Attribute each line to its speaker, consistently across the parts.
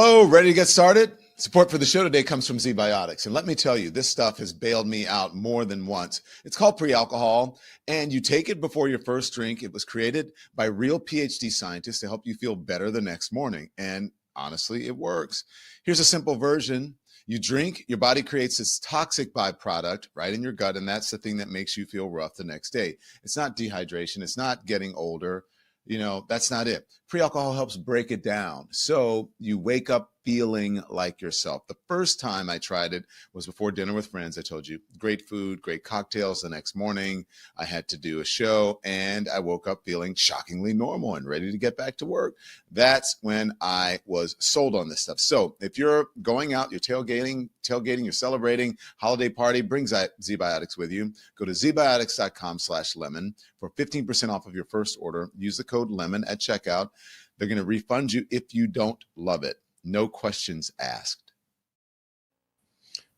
Speaker 1: Hello, ready to get started? Support for the show today comes from ZBiotics. And let me tell you, this stuff has bailed me out more than once. It's called pre-alcohol, and you take it before your first drink. It was created by real PhD scientists to help you feel better the next morning. And honestly, it works. Here's a simple version. You drink, your body creates this toxic byproduct right in your gut, and that's the thing that makes you feel rough the next day. It's not dehydration. It's not getting older. That's not it. Pre-alcohol helps break it down. So you wake up feeling like yourself. The first time I tried it was before dinner with friends. I told you, great food, great cocktails. The next morning, I had to do a show, and I woke up feeling shockingly normal and ready to get back to work. That's when I was sold on this stuff. So if you're going out, you're tailgating, you're celebrating, holiday party, bring ZBiotics with you. Go to zbiotics.com/lemon for 15% off of your first order. Use the code LEMON at checkout. They're going to refund you if you don't love it. No questions asked.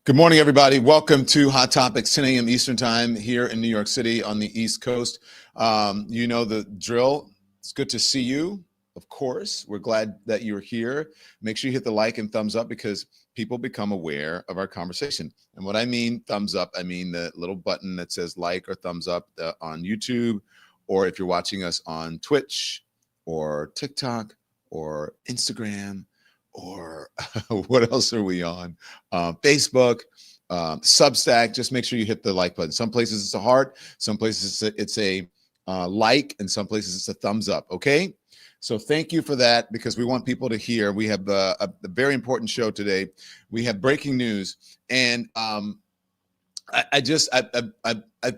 Speaker 1: Good morning, everybody. Welcome to Hot Topics, 10 a.m. Eastern Time here in New York City on the East Coast. You know the drill. It's good to see you. Of course, we're glad that you're here. Make sure you hit the like and thumbs up because people become aware of our conversation. And what I mean thumbs up, I mean the little button that says like or thumbs up on YouTube, or if you're watching us on Twitch or TikTok or Instagram, or what else are we on? Facebook, Substack. Just make sure you hit the like button. Some places it's a heart, some places it's a like, and some places it's a thumbs up. Okay. So thank you for that, because we want people to hear. We have a very important show today. We have breaking news, and I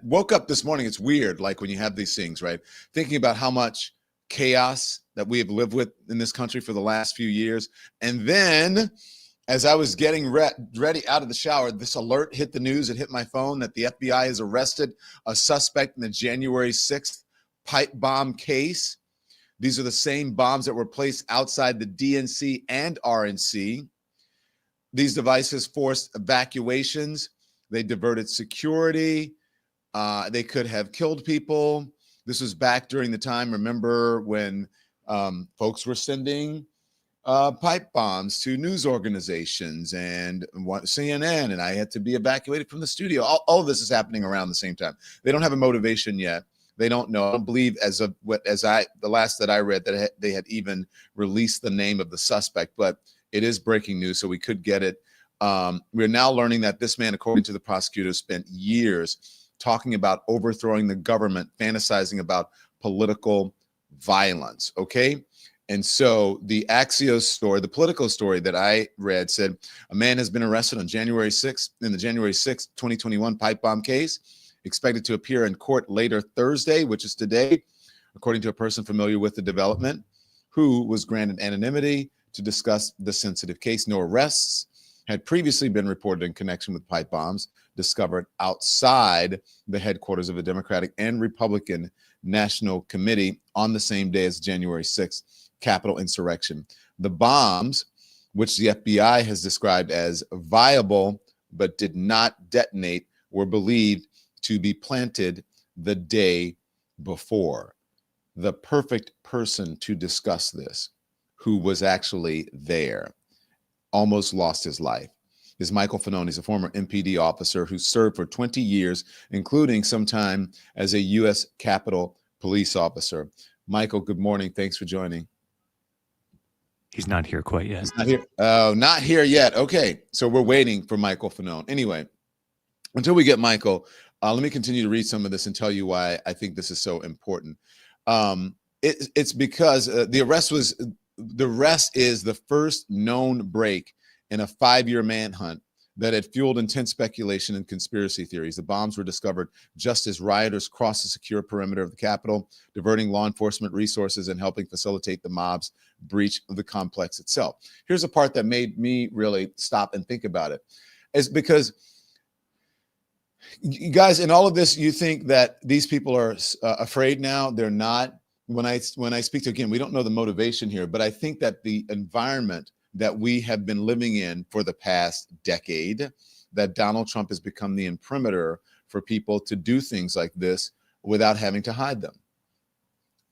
Speaker 1: woke up this morning. It's weird, like when you have these things, right? Thinking about how much chaos that we have lived with in this country for the last few years. And then as I was getting ready out of the shower, this alert hit the news. It hit my phone that the FBI has arrested a suspect in the January 6th pipe bomb case. These are the same bombs that were placed outside the DNC and RNC. These devices forced evacuations. They diverted security. They could have killed people. This was back during the time, remember, when folks were sending pipe bombs to news organizations and CNN, and I had to be evacuated from the studio. All of this is happening around the same time. They don't have a motivation yet. They don't know. I don't believe the last that I read that they had even released the name of the suspect, but it is breaking news, so we could get it. We're now learning that this man, according to the prosecutor, spent years talking about overthrowing the government, fantasizing about political violence, okay? And so the Axios story, the Politico story that I read said, a man has been arrested on January 6th in the January 6th, 2021 pipe bomb case, expected to appear in court later Thursday, which is today, according to a person familiar with the development, who was granted anonymity to discuss the sensitive case. No arrests had previously been reported in connection with pipe bombs discovered outside the headquarters of the Democratic and Republican National Committee on the same day as January 6th Capitol insurrection. The bombs, which the FBI has described as viable but did not detonate, were believed to be planted the day before. The perfect person to discuss this, who was actually there, almost lost his life, is Michael Fanone. He's a former MPD officer who served for 20 years, including some time as a U.S. Capitol police officer. Michael, good morning. Thanks for joining.
Speaker 2: He's not here quite yet.
Speaker 1: He's not here. Oh, not here yet. Okay. So we're waiting for Michael Fanone. Anyway, until we get Michael, let me continue to read some of this and tell you why I think this is so important. It's because the arrest is the first known break in a 5-year manhunt that had fueled intense speculation and conspiracy theories. The bombs were discovered just as rioters crossed the secure perimeter of the Capitol, diverting law enforcement resources and helping facilitate the mob's breach of the complex itself. Here's a part that made me really stop and think about it. Is because, you guys, in all of this, you think that these people are afraid now. They're not. When I speak to, again, we don't know the motivation here, but I think that the environment that we have been living in for the past decade, that Donald Trump has become the imprimatur for people to do things like this without having to hide them.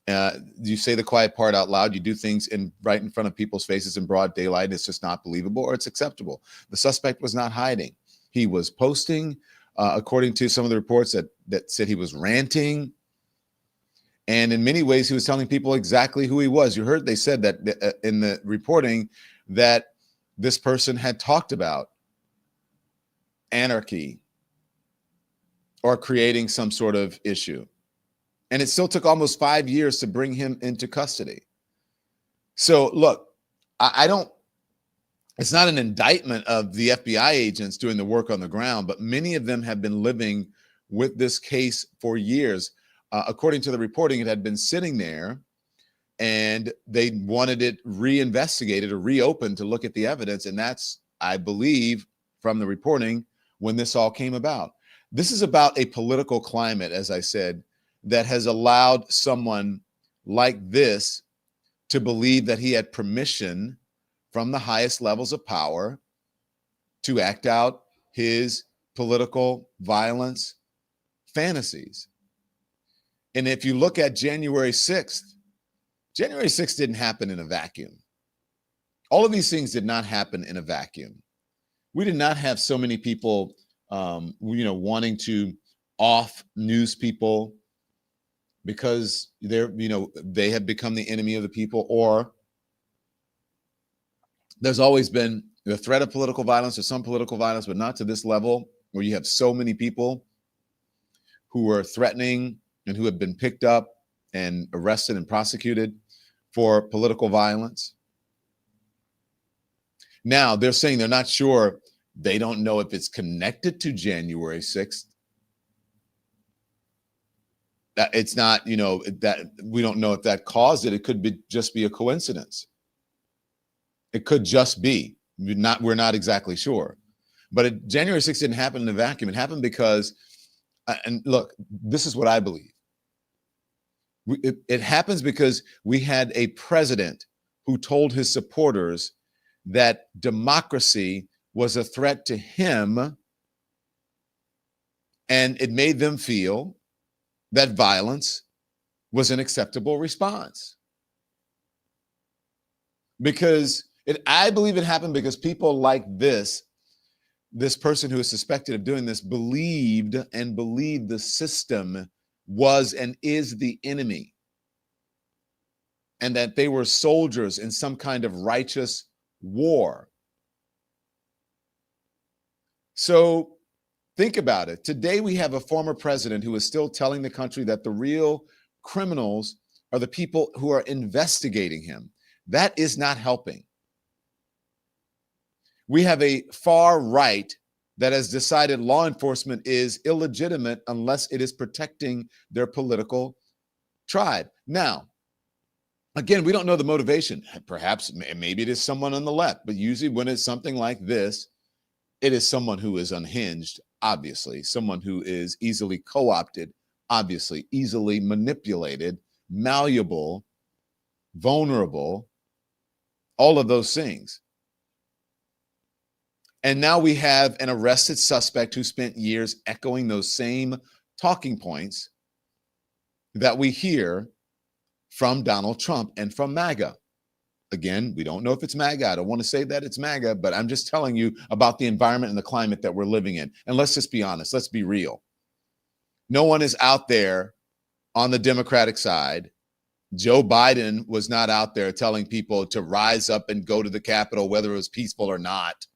Speaker 1: You say the quiet part out loud. You do things right in front of people's faces in broad daylight. It's just not believable or it's acceptable. The suspect was not hiding. He was posting, according to some of the reports that said he was ranting. And in many ways, he was telling people exactly who he was. You heard they said that in the reporting that this person had talked about anarchy or creating some sort of issue. And it still took almost 5 years to bring him into custody. So look, I don't, it's not an indictment of the FBI agents doing the work on the ground, but many of them have been living with this case for years. According to the reporting, it had been sitting there and they wanted it reinvestigated or reopened to look at the evidence. And that's, I believe, from the reporting when this all came about. This is about a political climate, as I said, that has allowed someone like this to believe that he had permission from the highest levels of power to act out his political violence fantasies. And if you look at January 6th didn't happen in a vacuum. All of these things did not happen in a vacuum. We did not have so many people, wanting to off news people because they have become the enemy of the people, or there's always been the threat of political violence or some political violence, but not to this level where you have so many people who are threatening and who have been picked up and arrested and prosecuted for political violence. Now they're saying they're not sure. They don't know if it's connected to January 6th. That it's not, that we don't know if that caused it. It could just be a coincidence. It could just be. We're not exactly sure. But January 6th didn't happen in a vacuum. It happened because, and look, this is what I believe. It happens because we had a president who told his supporters that democracy was a threat to him, and it made them feel that violence was an acceptable response. Because I believe it happened because people like this person who is suspected of doing this believed the system was and is the enemy, and that they were soldiers in some kind of righteous war. So think about it. Today we have a former president who is still telling the country that the real criminals are the people who are investigating him. That is not helping. We have a far right that has decided law enforcement is illegitimate unless it is protecting their political tribe. Now, again, we don't know the motivation. Perhaps, maybe it is someone on the left, but usually when it's something like this, it is someone who is unhinged, obviously, someone who is easily co-opted, obviously, easily manipulated, malleable, vulnerable, all of those things. And now we have an arrested suspect who spent years echoing those same talking points that we hear from Donald Trump and from MAGA. Again, we don't know if it's MAGA. I don't want to say that it's MAGA, but I'm just telling you about the environment and the climate that we're living in. And let's just be honest. Let's be real. No one is out there on the Democratic side. Joe Biden was not out there telling people to rise up and go to the Capitol, whether it was peaceful or not.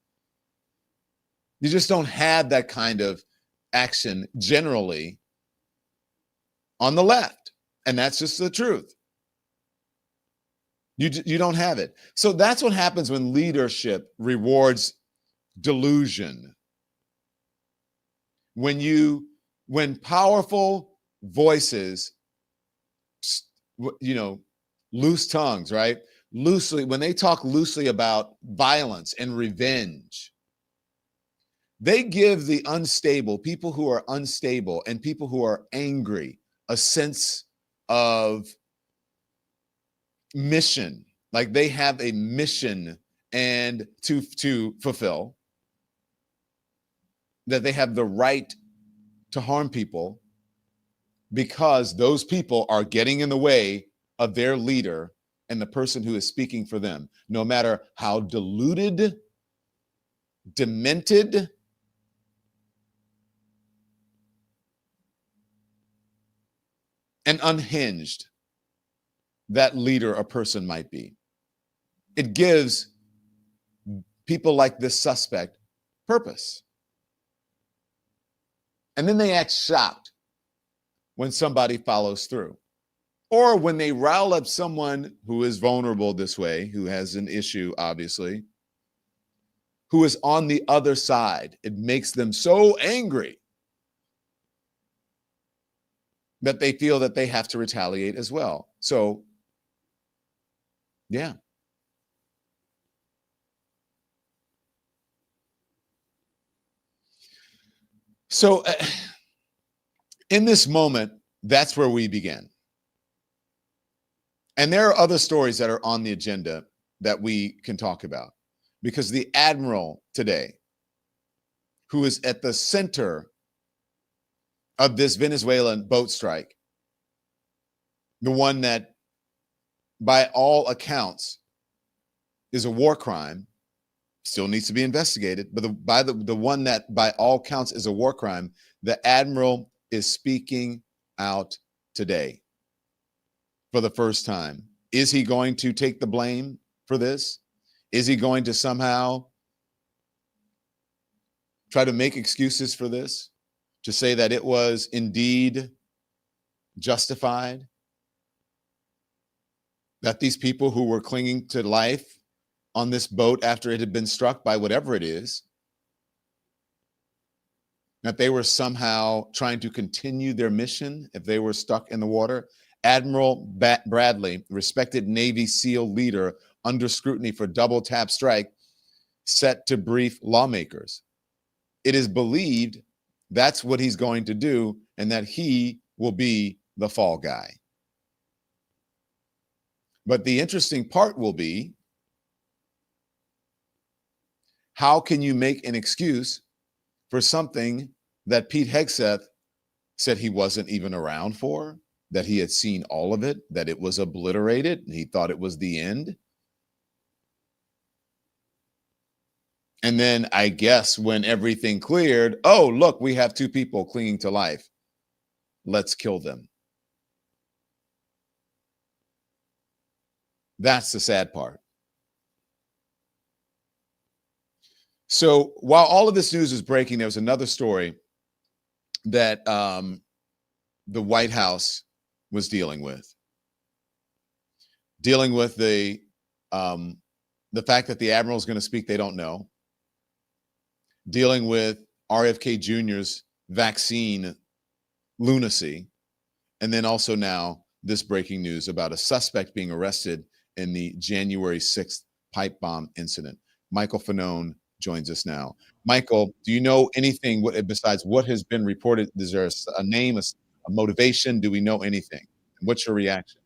Speaker 1: You just don't have that kind of action generally on the left. And that's just the truth. You don't have it. So that's what happens when leadership rewards delusion. When powerful voices, loose tongues, right? When they talk loosely about violence and revenge, they give the unstable, people who are unstable and people who are angry, a sense of mission, like they have a mission and to fulfill, that they have the right to harm people because those people are getting in the way of their leader and the person who is speaking for them, no matter how deluded, demented, and unhinged that leader or person might be. It gives people like this suspect purpose. And then they act shocked when somebody follows through, or when they rile up someone who is vulnerable this way, who has an issue, obviously, who is on the other side. It makes them so angry that they feel that they have to retaliate as well. So, yeah. So in this moment, that's where we begin. And there are other stories that are on the agenda that we can talk about, because the admiral today, who is at the center of this Venezuelan boat strike, the one that by all accounts is a war crime, still needs to be investigated, but the one that by all counts is a war crime, the admiral is speaking out today for the first time. Is he going to take the blame for this? Is he going to somehow try to make excuses for this, to say that it was indeed justified, that these people who were clinging to life on this boat after it had been struck by whatever it is, that they were somehow trying to continue their mission if they were stuck in the water? Admiral Bradley, respected Navy SEAL leader, under scrutiny for double tap strike, set to brief lawmakers. It is believed that's what he's going to do, and that he will be the fall guy. But the interesting part will be, how can you make an excuse for something that Pete Hegseth said he wasn't even around for, that he had seen all of it, that it was obliterated, and he thought it was the end? And then I guess when everything cleared, oh, look, we have two people clinging to life. Let's kill them. That's the sad part. So while all of this news is breaking, there was another story that the White House was dealing with the fact that the admiral is going to speak, they don't know. Dealing with RFK Jr.'s vaccine lunacy. And then also now this breaking news about a suspect being arrested in the January 6th pipe bomb incident. Michael Fanone joins us now. Michael, do you know anything besides what has been reported? Is there a name, a motivation? Do we know anything? What's your reaction?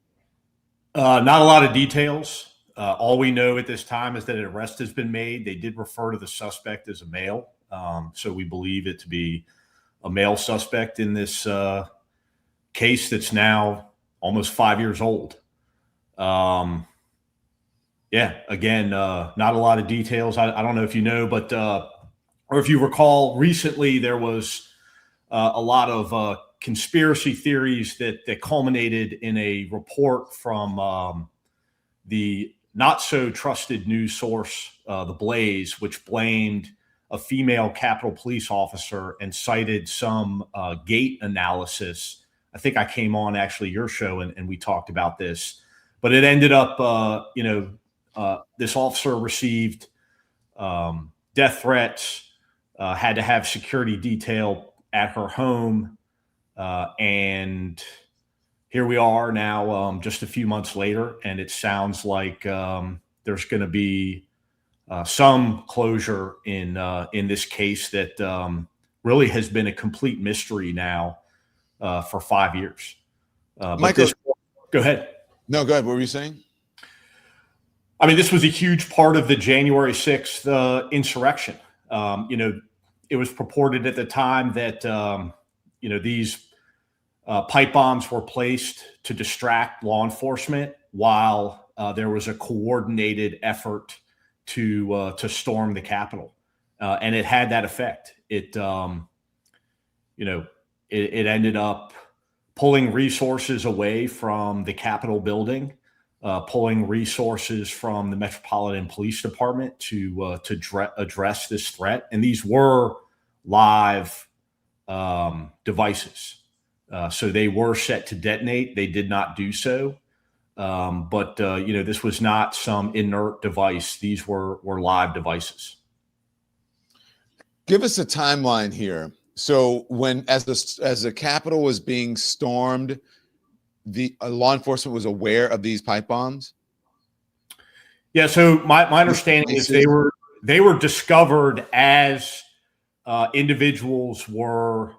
Speaker 3: Not a lot of details. All we know at this time is that an arrest has been made. They did refer to the suspect as a male. So we believe it to be a male suspect in this case that's now almost 5 years old. Again, not a lot of details. I don't know if you know, but or if you recall, recently there was a lot of conspiracy theories that culminated in a report from the not so trusted news source, The Blaze, which blamed a female Capitol Police officer and cited some gait analysis. I think I came on actually your show and we talked about this, but it ended up, this officer received death threats, had to have security detail at her home. And here we are now, just a few months later, and it sounds like there's going to be some closure in this case that really has been a complete mystery now for 5 years.
Speaker 1: Michael,
Speaker 3: go ahead.
Speaker 1: No, go ahead. What were you saying?
Speaker 3: I mean, this was a huge part of the January 6th insurrection. It was purported at the time that these Pipe bombs were placed to distract law enforcement while there was a coordinated effort to storm the Capitol, and it had that effect. It ended up pulling resources away from the Capitol building, pulling resources from the Metropolitan Police Department to address this threat. And these were live devices. So they were set to detonate. They did not do so. But this was not some inert device. These were live devices.
Speaker 1: Give us a timeline here. So when, as the Capitol was being stormed, the law enforcement was aware of these pipe bombs?
Speaker 3: Yeah. So my understanding is they were discovered as individuals were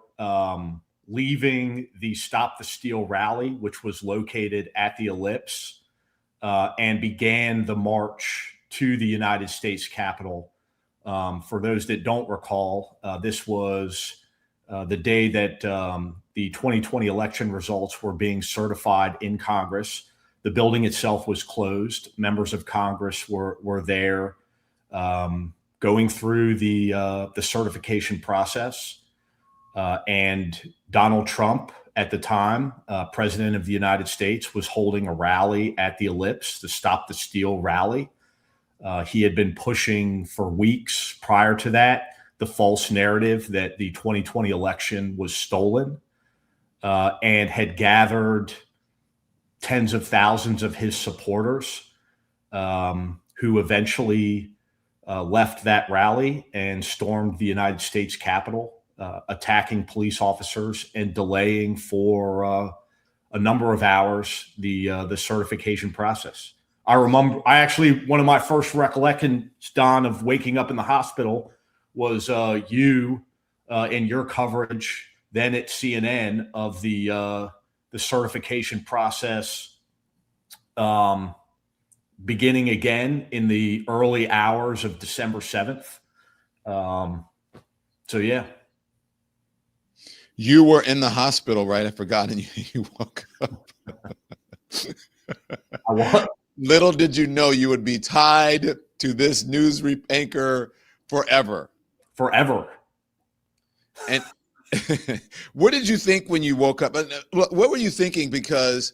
Speaker 3: leaving the Stop the Steal rally, which was located at the Ellipse, and began the march to the United States Capitol. For those that don't recall, this was the day that the 2020 election results were being certified in Congress. The building itself was closed. Members of Congress were there going through the certification process. And Donald Trump, at the time, President of the United States, was holding a rally at the Ellipse, the Stop the Steal rally. He had been pushing for weeks prior to that the false narrative that the 2020 election was stolen, and had gathered tens of thousands of his supporters, who eventually left that rally and stormed the United States Capitol, attacking police officers and delaying for a number of hours the certification process. I remember, one of my first recollections, Don, of waking up in the hospital was you in your coverage then at CNN of the certification process beginning again in the early hours of December 7th. So, yeah.
Speaker 1: You were in the hospital, right? I forgot, and you woke up.
Speaker 3: I was.
Speaker 1: Little did you know you would be tied to this news anchor forever.
Speaker 3: Forever.
Speaker 1: And what did you think when you woke up? What were you thinking? Because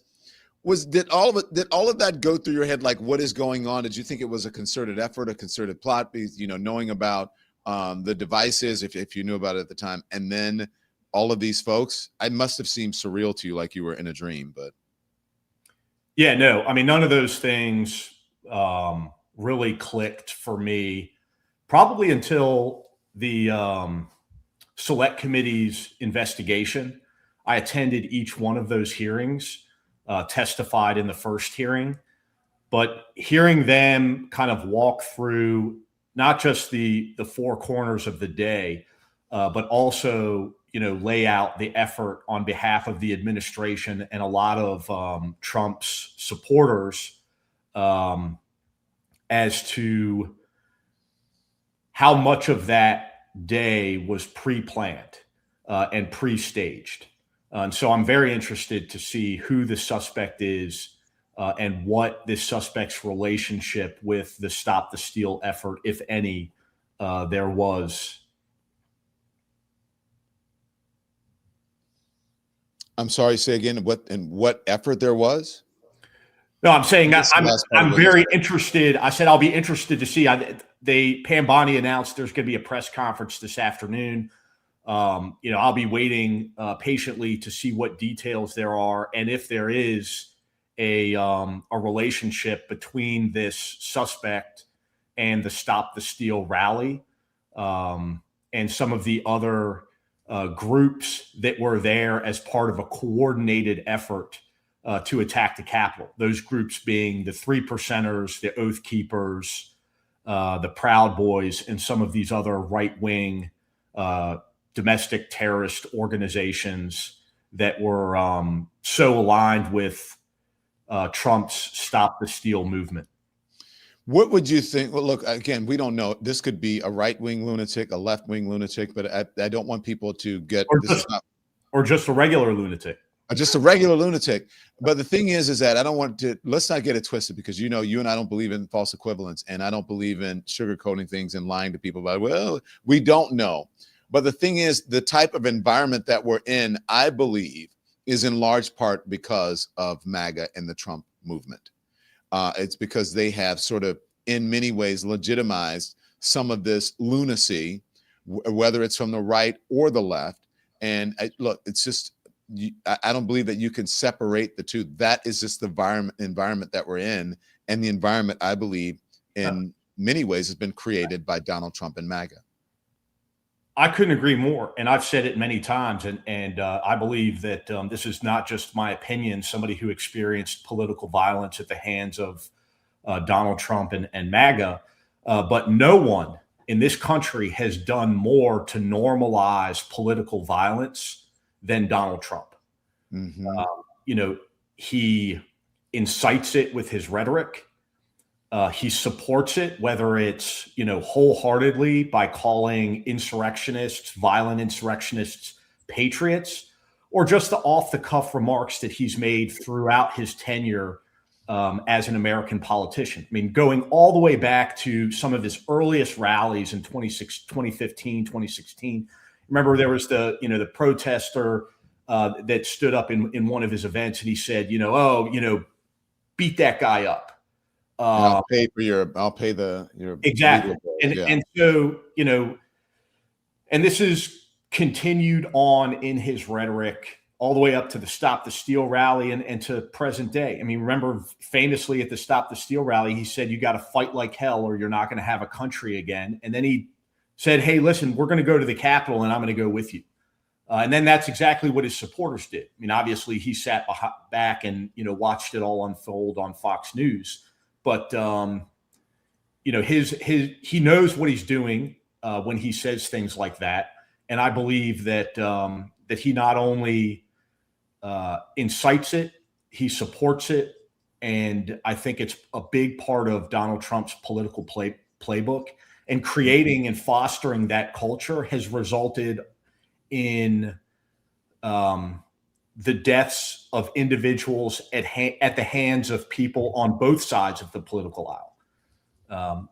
Speaker 1: did all of that go through your head? Like, what is going on? Did you think it was a concerted effort, a concerted plot? Because, knowing about the devices, if you knew about it at the time, and then all of these folks, it must have seemed surreal to you, like you were in a dream. But
Speaker 3: yeah, no, I mean, none of those things really clicked for me, probably until the Select Committee's investigation. I attended each one of those hearings, testified in the first hearing, but hearing them kind of walk through not just the four corners of the day, but also lay out the effort on behalf of the administration and a lot of Trump's supporters as to how much of that day was pre-planned and pre-staged. And so I'm very interested to see who the suspect is and what this suspect's relationship with the Stop the Steal effort, if any, there was.
Speaker 1: I'm sorry, say again, what effort there was?
Speaker 3: No, I'm saying I'm very interested. I said I'll be interested to see. Pam Bondi announced there's going to be a press conference this afternoon. I'll be waiting patiently to see what details there are, and if there is a relationship between this suspect and the Stop the Steal rally, and some of the other groups that were there as part of a coordinated effort to attack the Capitol. Those groups being the 3%ers, the Oath Keepers, the Proud Boys, and some of these other right-wing domestic terrorist organizations that were so aligned with Trump's Stop the Steal movement.
Speaker 1: What would you think? Well, look, again, we don't know. This could be a right-wing lunatic, a left-wing lunatic, but I don't want people to get
Speaker 3: or just a regular lunatic.
Speaker 1: Just a regular lunatic. But the thing is that I don't want to, let's not get it twisted, because you and I don't believe in false equivalence, and I don't believe in sugarcoating things and lying to people about, well, we don't know. But the thing is, the type of environment that we're in, I believe, is in large part because of MAGA and the Trump movement. It's because they have sort of, in many ways, legitimized some of this lunacy, whether it's from the right or the left. And look, it's just, I don't believe that you can separate the two. That is just the environment that we're in. And the environment, I believe, in many ways has been created by Donald Trump and MAGA.
Speaker 3: I couldn't agree more. And I've said it many times. And I believe that this is not just my opinion, somebody who experienced political violence at the hands of Donald Trump and MAGA. But no one in this country has done more to normalize political violence than Donald Trump. Mm-hmm. He incites it with his rhetoric. He supports it, whether it's, wholeheartedly by calling insurrectionists, violent insurrectionists, patriots, or just the off the cuff remarks that he's made throughout his tenure as an American politician. I mean, going all the way back to some of his earliest rallies in 2015, 2016. Remember, there was the protester that stood up in one of his events, and he said, beat that guy up.
Speaker 1: I'll pay your
Speaker 3: exactly. And so, and this is continued on in his rhetoric all the way up to the Stop the Steal rally and to present day. I mean, remember famously at the Stop the Steal rally, he said, you got to fight like hell or you're not going to have a country again. And then he said, hey, listen, we're going to go to the Capitol and I'm going to go with you. And then that's exactly what his supporters did. I mean, obviously he sat back and, watched it all unfold on Fox News. But, he knows what he's doing when he says things like that. And I believe that that he not only incites it, he supports it. And I think it's a big part of Donald Trump's political playbook. And creating and fostering that culture has resulted in the deaths of individuals at the hands of people on both sides of the political aisle.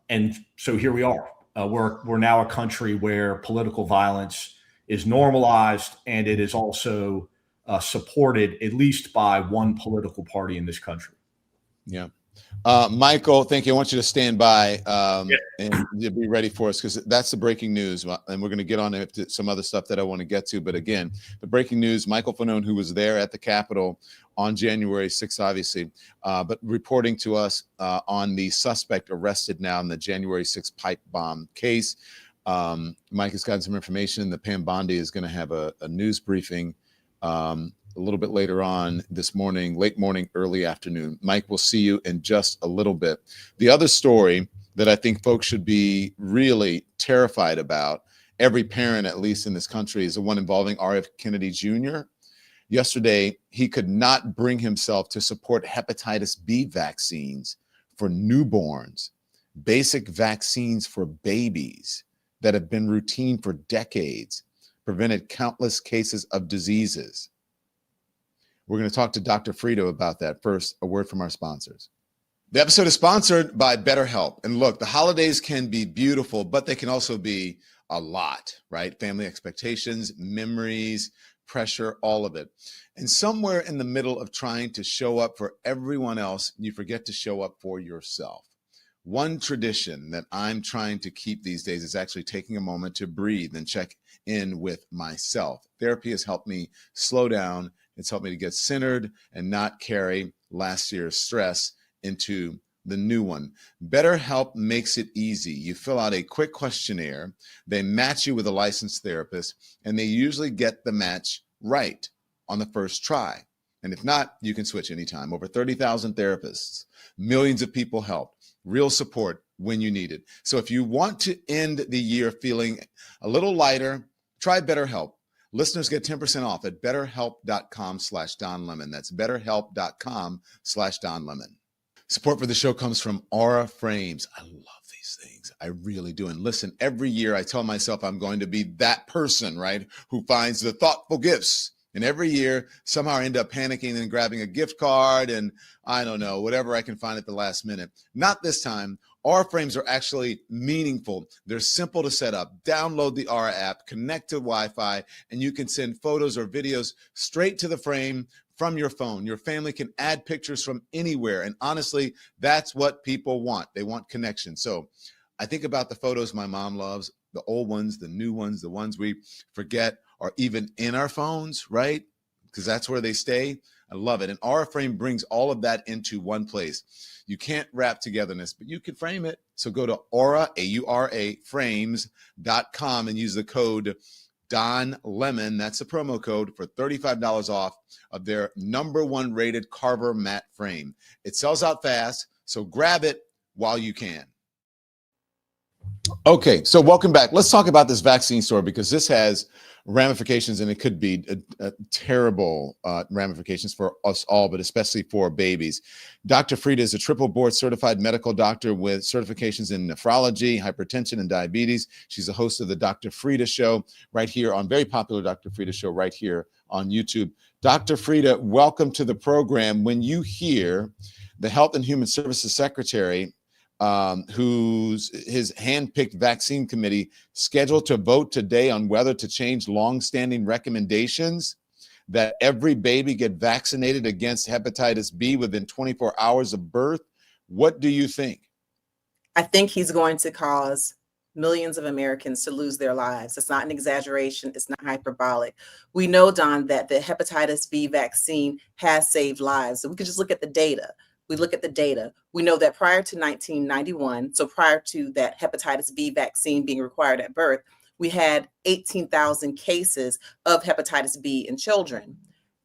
Speaker 3: And so here we are. We're now a country where political violence is normalized, and it is also supported at least by one political party in this country.
Speaker 1: Yeah. Michael, thank you. I want you to stand by and be ready for us, because that's the breaking news. And we're going to get on to some other stuff that I want to get to. But again, the breaking news, Michael Fanone, who was there at the Capitol on January 6th, obviously, but reporting to us on the suspect arrested now in the January 6th pipe bomb case. Mike has gotten some information. The Pam Bondi is going to have a news briefing a little bit later on this morning, late morning, early afternoon. Mike, we'll see you in just a little bit. The other story that I think folks should be really terrified about, every parent, at least in this country, is the one involving RFK Kennedy Jr. Yesterday, he could not bring himself to support hepatitis B vaccines for newborns, basic vaccines for babies that have been routine for decades, prevented countless cases of diseases. We're going to talk to Dr. Frito about that. First, a word from our sponsors. The episode is sponsored by BetterHelp. And look, the holidays can be beautiful, but they can also be a lot, right? Family expectations, memories, pressure, all of it. And somewhere in the middle of trying to show up for everyone else, you forget to show up for yourself. One tradition that I'm trying to keep these days is actually taking a moment to breathe and check in with myself. Therapy has helped me slow down. It's helped me to get centered and not carry last year's stress into the new one. BetterHelp makes it easy. You fill out a quick questionnaire. They match you with a licensed therapist, and they usually get the match right on the first try. And if not, you can switch anytime. Over 30,000 therapists, millions of people helped, real support when you need it. So if you want to end the year feeling a little lighter, try BetterHelp. Listeners get 10% off at betterhelp.com/DonLemon. That's betterhelp.com/DonLemon. Support for the show comes from Aura Frames. I love these things. I really do. And listen, every year I tell myself I'm going to be that person, right, who finds the thoughtful gifts And every year, somehow I end up panicking and grabbing a gift card and I don't know, whatever I can find at the last minute. Not this time. Aura frames are actually meaningful. They're simple to set up. Download the Aura app, connect to Wi-Fi, and you can send photos or videos straight to the frame from your phone. Your family can add pictures from anywhere. And honestly, that's what people want. They want connection. So I think about the photos my mom loves, the old ones, the new ones, the ones we forget are even in our phones, right? Because that's where they stay. I love it. And Aura Frame brings all of that into one place. You can't wrap togetherness, but you can frame it. So go to Aura, A-U-R-A, frames.com and use the code Don Lemon. That's the promo code for $35 off of their #1 rated Carver matte frame. It sells out fast, so grab it while you can. Okay, so welcome back. Let's talk about this vaccine story because this has ramifications and it could be terrible ramifications for us all, but especially for babies. Dr. Frieda is a triple board certified medical doctor with certifications in nephrology, hypertension, and diabetes. She's a host of the Dr. Frieda Show right here on very popular Dr. Frieda Show right here on YouTube. Dr. Frieda, welcome to the program. When you hear the Health and Human Services Secretary his hand-picked vaccine committee scheduled to vote today on whether to change long-standing recommendations that every baby get vaccinated against hepatitis B within 24 hours of birth. What do you think?
Speaker 4: I think he's going to cause millions of Americans to lose their lives. It's not an exaggeration. It's not hyperbolic. We know, Don, that the hepatitis B vaccine has saved lives. So we could just look at the data. We look at the data. We know that prior to 1991, so prior to that hepatitis B vaccine being required at birth, we had 18,000 cases of hepatitis B in children.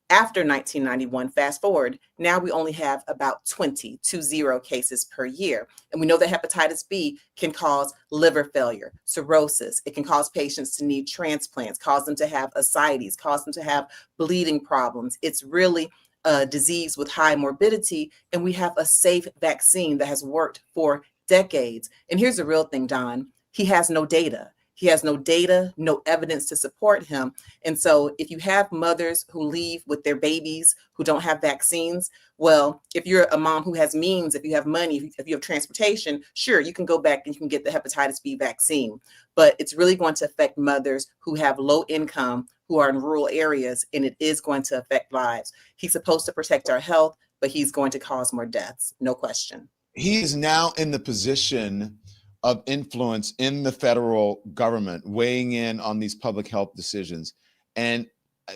Speaker 4: After 1991, fast forward, now we only have about 20 cases per year. And we know that hepatitis B can cause liver failure, cirrhosis. It can cause patients to need transplants, cause them to have ascites, cause them to have bleeding problems. It's really a disease with high morbidity, and we have a safe vaccine that has worked for decades. And here's the real thing, Don. He has no data. He has no data, no evidence to support him. And so if you have mothers who leave with their babies who don't have vaccines, well, if you're a mom who has means, if you have money, if you have transportation, sure, you can go back and you can get the hepatitis B vaccine. But it's really going to affect mothers who have low income, who are in rural areas, and it is going to affect lives. He's supposed to protect our health, but he's going to cause more deaths, no question.
Speaker 1: He is now in the position of influence in the federal government, weighing in on these public health decisions. And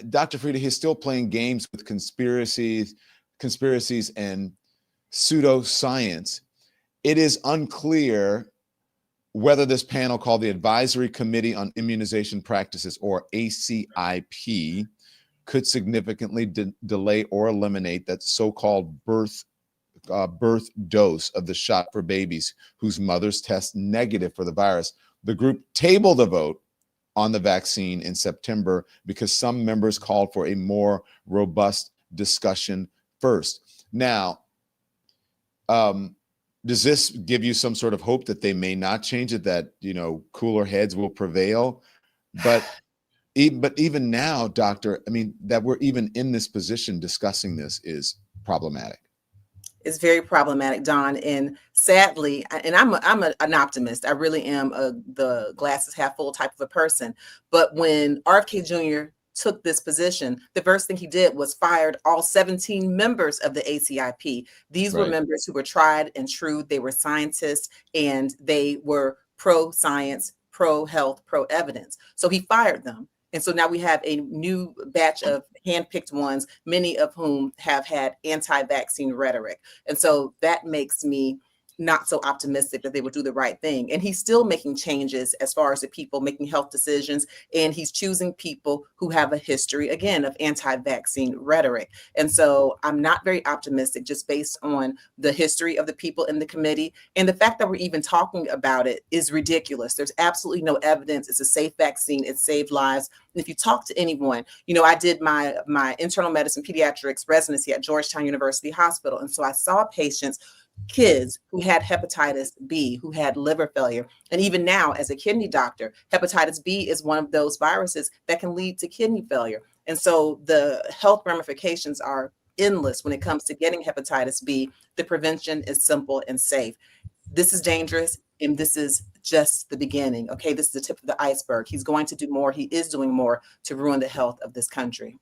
Speaker 1: Dr. Frieda, he's still playing games with conspiracies and pseudoscience. It is unclear whether this panel, called the Advisory Committee on Immunization Practices, or ACIP, could significantly delay or eliminate that so-called birth dose of the shot for babies whose mothers test negative for the virus. The group tabled a vote on the vaccine in September because some members called for a more robust discussion first. Now, does this give you some sort of hope that they may not change it, that, you know, cooler heads will prevail? But even now, doctor, I mean, that we're even in this position discussing this is problematic.
Speaker 4: It's very problematic, Don. And sadly, and I'm an optimist. I really am the glasses half full type of a person. But when RFK Jr. took this position, the first thing he did was fired all 17 members of the ACIP. These were members who were tried and true. They were scientists and they were pro-science, pro-health, pro-evidence. So he fired them. And so now we have a new batch of handpicked ones, many of whom have had anti-vaccine rhetoric. And so that makes me not so optimistic that they will do the right thing. And he's still making changes as far as the people making health decisions. And he's choosing people who have a history, again, of anti-vaccine rhetoric. And so I'm not very optimistic just based on the history of the people in the committee. And the fact that we're even talking about it is ridiculous. There's absolutely no evidence. It's a safe vaccine. It saved lives. And if you talk to anyone, you know, I did my internal medicine pediatrics residency at Georgetown University Hospital. And so I saw patients kids who had hepatitis B, who had liver failure. And even now, as a kidney doctor, hepatitis B is one of those viruses that can lead to kidney failure. And so the health ramifications are endless when it comes to getting hepatitis B. The prevention is simple and safe. This is dangerous, and this is just the beginning. Okay, this is the tip of the iceberg. He's going to do more. He is doing more to ruin the health of this country.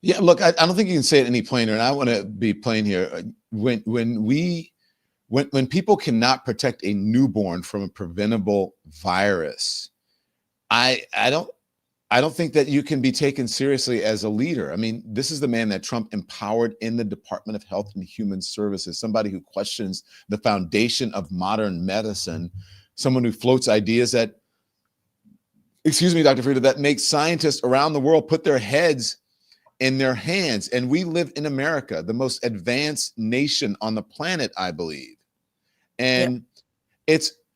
Speaker 1: Yeah, look, I don't think you can say it any plainer, and I want to be plain here. When people cannot protect a newborn from a preventable virus, I don't think that you can be taken seriously as a leader. I mean, this is the man that Trump empowered in the Department of Health and Human Services, somebody who questions the foundation of modern medicine, someone who floats ideas that, excuse me, Dr. Frieda, that makes scientists around the world put their heads in their hands. And we live in America, the most advanced nation on the planet, I believe. And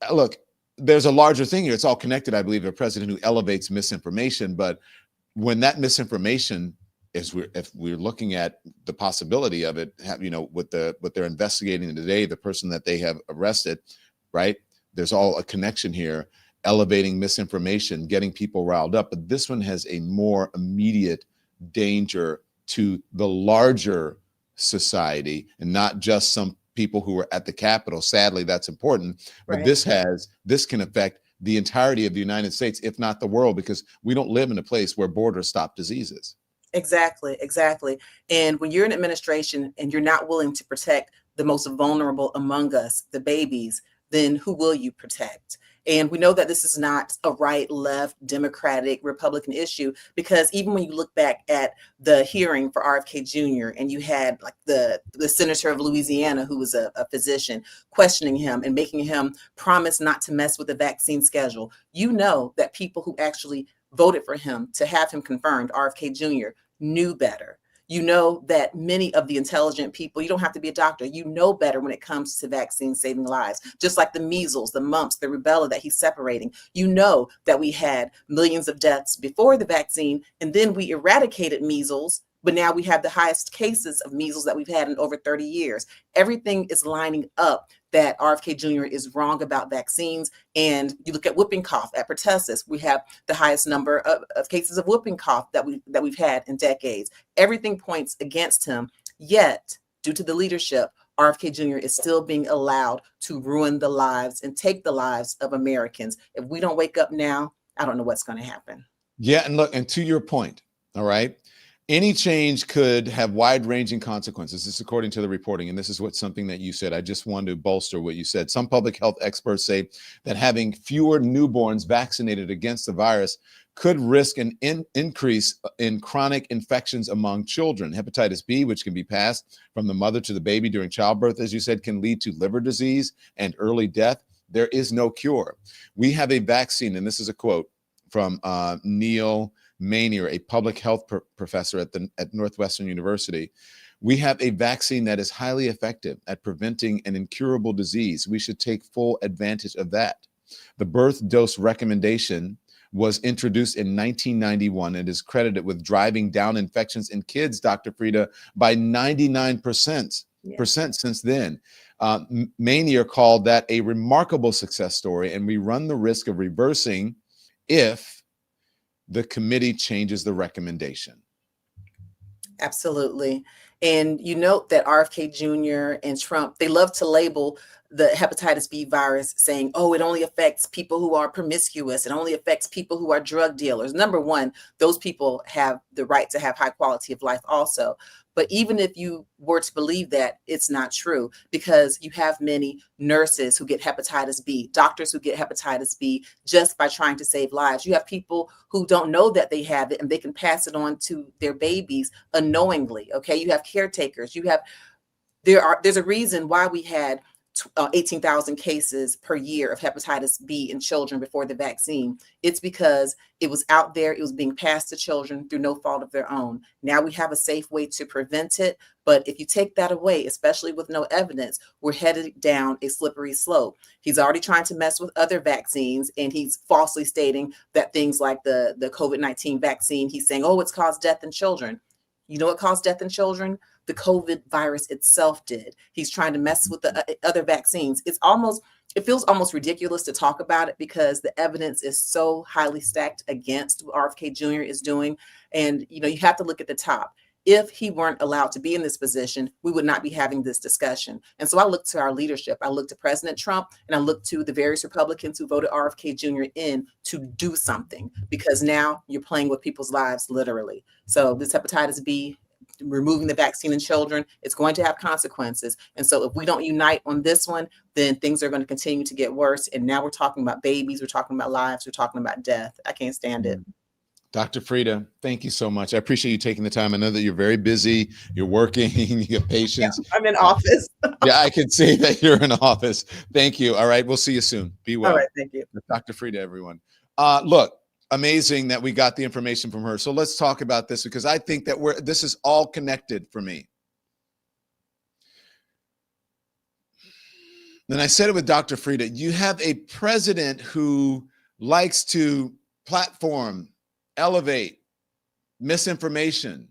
Speaker 1: look, there's a larger thing here. It's all connected, I believe, a president who elevates misinformation. But when that misinformation is, if we're looking at the possibility of it, what they're investigating today, the person that they have arrested, right? There's all a connection here, elevating misinformation, getting people riled up. But this one has a more immediate danger to the larger society and not just some people who were at the Capitol. Sadly, that's important. But
Speaker 4: Right.
Speaker 1: this can affect the entirety of the United States, if not the world, because we don't live in a place where borders stop diseases.
Speaker 4: Exactly, exactly. And when you're in administration and you're not willing to protect the most vulnerable among us, the babies, then who will you protect? And we know that this is not a right, left, Democratic, Republican issue, because even when you look back at the hearing for RFK Jr. and you had like the senator of Louisiana, who was a physician, questioning him and making him promise not to mess with the vaccine schedule, you know that people who actually voted for him to have him confirmed, RFK Jr., knew better. You know that many of the intelligent people, you don't have to be a doctor, you know better when it comes to vaccine saving lives, just like the measles, the mumps, the rubella that he's separating. You know that we had millions of deaths before the vaccine, and then we eradicated measles, but now we have the highest cases of measles that we've had in over 30 years. Everything is lining up that RFK Jr. is wrong about vaccines. And you look at whooping cough, at pertussis, we have the highest number of cases of whooping cough that we've had in decades. Everything points against him. Yet, due to the leadership, RFK Jr. is still being allowed to ruin the lives and take the lives of Americans. If we don't wake up now, I don't know what's going to happen.
Speaker 1: Yeah, and look, and to your point, all right, any change could have wide-ranging consequences. This is according to the reporting, and this is something that you said. I just wanted to bolster what you said. Some public health experts say that having fewer newborns vaccinated against the virus could risk an increase in chronic infections among children. Hepatitis B, which can be passed from the mother to the baby during childbirth, as you said, can lead to liver disease and early death. There is no cure. We have a vaccine, and this is a quote from Neil Manier, a public health professor at Northwestern University. We have a vaccine that is highly effective at preventing an incurable disease. We should take full advantage of that. The birth dose recommendation was introduced in 1991 and is credited with driving down infections in kids, Dr. Frieda, by 99% since then. Manier called that a remarkable success story, and we run the risk of reversing if the committee changes the recommendation.
Speaker 4: Absolutely. And you note that RFK Jr. and Trump, they love to label the hepatitis B virus saying, oh, it only affects people who are promiscuous. It only affects people who are drug dealers. Number one, those people have the right to have high quality of life also. But even if you were to believe that, it's not true, because you have many nurses who get hepatitis B, doctors who get hepatitis B just by trying to save lives. You have people who don't know that they have it and they can pass it on to their babies unknowingly. Okay, you have caretakers. There's a reason why we had 18,000 cases per year of hepatitis B in children before the vaccine. It's because it was out there, it was being passed to children through no fault of their own. Now we have a safe way to prevent it. But if you take that away, especially with no evidence, we're headed down a slippery slope. He's already trying to mess with other vaccines, and he's falsely stating that things like the COVID-19 vaccine, he's saying, oh, it's caused death in children. You know what caused death in children? The COVID virus itself did. He's trying to mess with the other vaccines. It feels almost ridiculous to talk about it because the evidence is so highly stacked against what RFK Jr. is doing. And, you have to look at the top. If he weren't allowed to be in this position, we would not be having this discussion. And so I look to our leadership. I look to President Trump, and I look to the various Republicans who voted RFK Jr. in to do something, because now you're playing with people's lives, literally. So this hepatitis B, removing the vaccine in children, it's going to have consequences. And so if we don't unite on this one, then things are going to continue to get worse. And now we're talking about babies, we're talking about lives, we're talking about death. I can't stand it.
Speaker 1: Dr. Frieda, thank you so much. I appreciate you taking the time. I know that you're very busy. You're working. You have patience.
Speaker 4: Yeah, I'm in office.
Speaker 1: Yeah, I can see that you're in office. Thank you. All right. We'll see you soon. Be well.
Speaker 4: All right. Thank you.
Speaker 1: Dr. Frieda, everyone. Look, amazing that we got the information from her. So let's talk about this, because I think that this is all connected for me. Then I said it with Dr. Frieda. You have a president who likes to platform, elevate misinformation.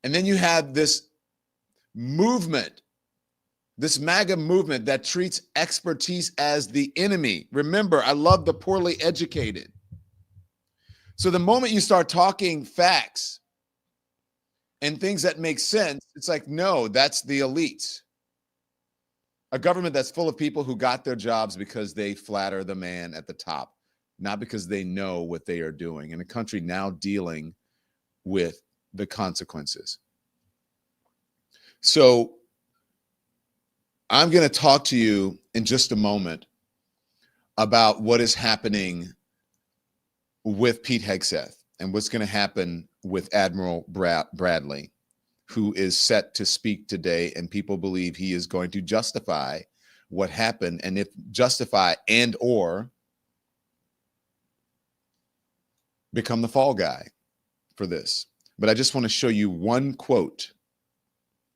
Speaker 1: And then you have this movement, this MAGA movement that treats expertise as the enemy. Remember, I love the poorly educated. So the moment you start talking facts and things that make sense, it's like, no, that's the elites. A government that's full of people who got their jobs because they flatter the man at the top, not because they know what they are doing, in a country now dealing with the consequences. So I'm going to talk to you in just a moment about what is happening with Pete Hegseth and what's going to happen with Admiral Bradley, who is set to speak today, and people believe he is going to justify what happened, and if justify and or become the fall guy for this. But I just want to show you one quote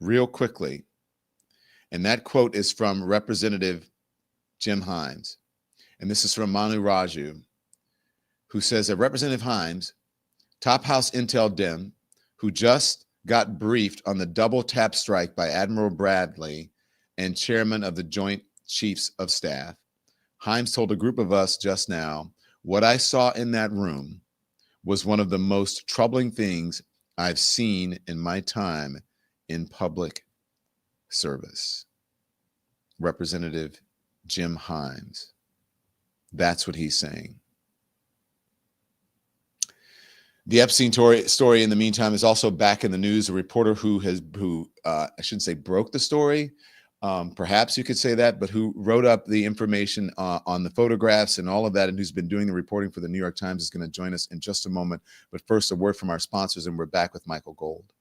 Speaker 1: real quickly. And that quote is from Representative Jim Himes. And this is from Manu Raju, who says that Representative Himes, top House Intel Dem, who just got briefed on the double tap strike by Admiral Bradley and chairman of the Joint Chiefs of Staff. Himes told a group of us just now, what I saw in that room was one of the most troubling things I've seen in my time in public service. Representative Jim Himes. That's what he's saying. The Epstein story, in the meantime, is also back in the news. A reporter who I shouldn't say broke the story, perhaps you could say that, but who wrote up the information on the photographs and all of that, and who's been doing the reporting for the New York Times, is going to join us in just a moment. But first, a word from our sponsors, and we're back with Michael Gold.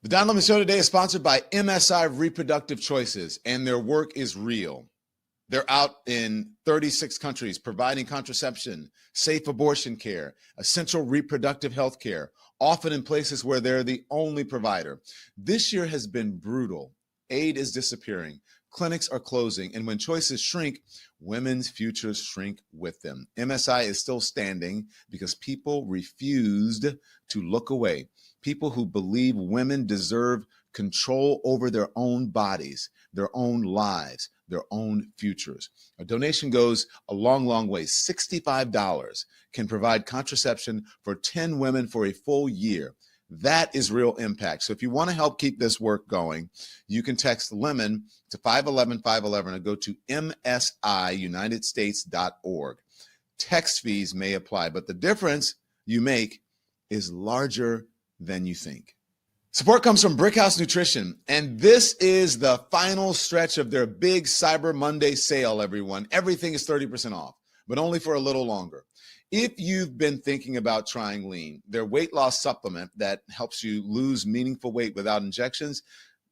Speaker 1: The Don Lemon Show today is sponsored by MSI Reproductive Choices, and their work is real. They're out in 36 countries providing contraception, safe abortion care, essential reproductive health care, often in places where they're the only provider. This year has been brutal. Aid is disappearing. Clinics are closing. And when choices shrink, women's futures shrink with them. MSI is still standing because people refused to look away. People who believe women deserve control over their own bodies, their own lives, their own futures. A donation goes a long, long way. $65 can provide contraception for 10 women for a full year. That is real impact. So if you want to help keep this work going, you can text LEMON to 511-511 and go to msiunitedstates.org. Text fees may apply, but the difference you make is larger than you think. Support comes from Brickhouse Nutrition, and this is the final stretch of their big Cyber Monday sale, everyone. Everything is 30% off, but only for a little longer. If you've been thinking about trying Lean, their weight loss supplement that helps you lose meaningful weight without injections,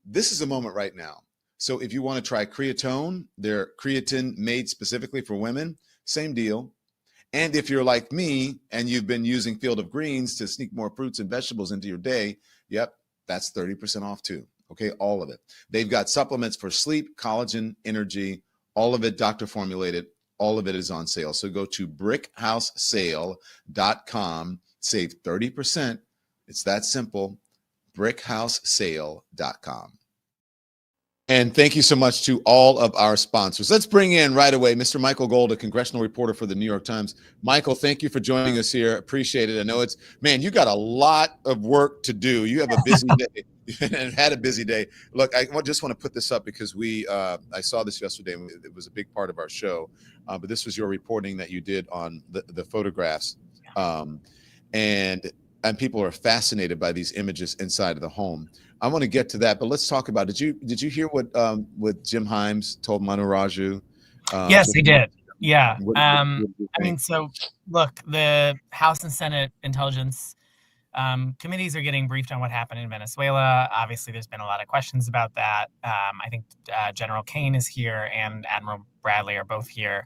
Speaker 1: this is the moment right now. So if you want to try Creatone, their creatine made specifically for women, same deal. And if you're like me and you've been using Field of Greens to sneak more fruits and vegetables into your day, yep, that's 30% off too. Okay, all of it. They've got supplements for sleep, collagen, energy, all of it doctor formulated. All of it is on sale. So go to brickhousesale.com, save 30%, It's that simple. BrickHouseSale.com. And thank you so much to all of our sponsors. Let's bring in right away Mr. Michael Gold, a congressional reporter for the New York Times. Michael, thank you for joining us here. Appreciate it. I know you got a lot of work to do. You have a busy day and had a busy day. Look, I just want to put this up because I saw this yesterday. And it was a big part of our show. But this was your reporting that you did on the photographs. And people are fascinated by these images inside of the home. I want to get to that, but let's talk about. Did you hear what Jim Himes told Manu Raju?
Speaker 5: Yes, he did. Yeah. I mean, so look, the House and Senate intelligence committees are getting briefed on what happened in Venezuela. Obviously, there's been a lot of questions about that. I think General Kane is here and Admiral Bradley are both here.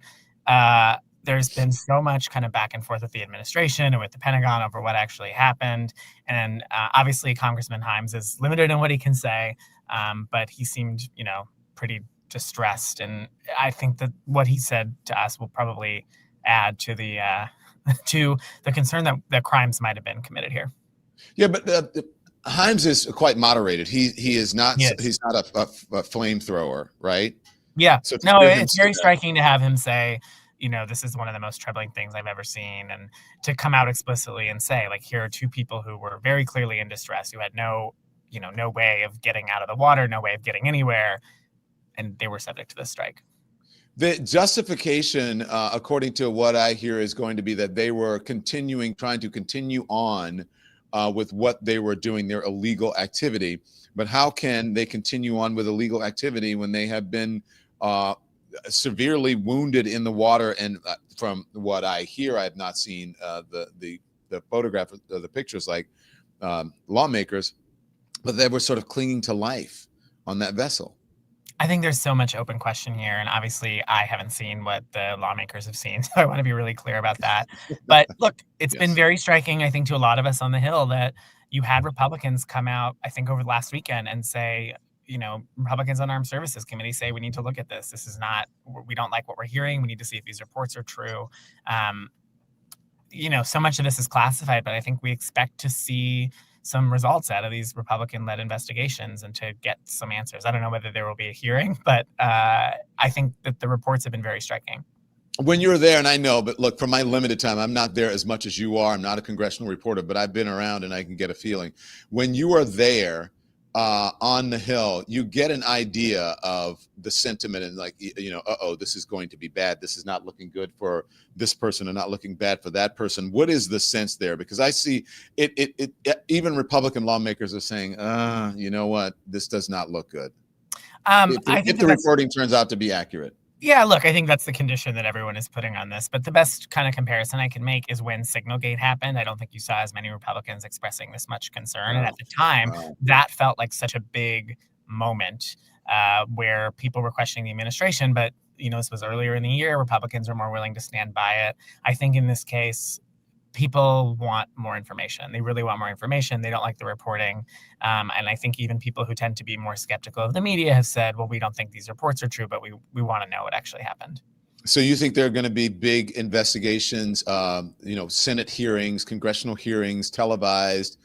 Speaker 5: There's been so much kind of back and forth with the administration and with the Pentagon over what actually happened. And obviously, Congressman Himes is limited in what he can say, but he seemed, pretty distressed. And I think that what he said to us will probably add to the concern that crimes might have been committed here.
Speaker 1: Yeah, but Himes is quite moderated. He is not.
Speaker 5: Yes.
Speaker 1: He's not a flamethrower, right?
Speaker 5: Yeah.
Speaker 1: So
Speaker 5: no, it's very striking to have him say, this is one of the most troubling things I've ever seen. And to come out explicitly and say, like, here are two people who were very clearly in distress, who had no way of getting out of the water, no way of getting anywhere. And they were subject to this strike.
Speaker 1: The justification, according to what I hear, is going to be that they were trying to continue on with what they were doing, their illegal activity. But how can they continue on with illegal activity when they have been severely wounded in the water? And from what I hear, I have not seen the photograph of the pictures like lawmakers, but they were sort of clinging to life on that vessel.
Speaker 5: I think there's so much open question here. And obviously, I haven't seen what the lawmakers have seen. So I want to be really clear about that. But look, it's been very striking, I think, to a lot of us on the Hill that you had Republicans come out, I think, over the last weekend and say, Republicans on Armed Services Committee say we need to look at this. This is not, we don't like what we're hearing. We need to see if these reports are true. So much of this is classified, but I think we expect to see some results out of these Republican-led investigations and to get some answers. I don't know whether there will be a hearing, but I think that the reports have been very striking.
Speaker 1: When you're there, and I know, but look, from my limited time, I'm not there as much as you are. I'm not a congressional reporter, but I've been around and I can get a feeling. When you are there on the Hill, you get an idea of the sentiment and like, this is going to be bad. This is not looking good for this person and not looking bad for that person. What is the sense there? Because I see it even Republican lawmakers are saying, you know what, this does not look good. If the reporting turns out to be accurate.
Speaker 5: Yeah, look, I think that's the condition that everyone is putting on this. But the best kind of comparison I can make is when Signalgate happened. I don't think you saw as many Republicans expressing this much concern. And at the time, that felt like such a big moment where people were questioning the administration. But, this was earlier in the year. Republicans were more willing to stand by it. I think in this case, people want more information. They really want more information. They don't like the reporting. And I think even people who tend to be more skeptical of the media have said, well, we don't think these reports are true, but we want to know what actually happened.
Speaker 1: So you think there are going to be big investigations, Senate hearings, congressional hearings, televised,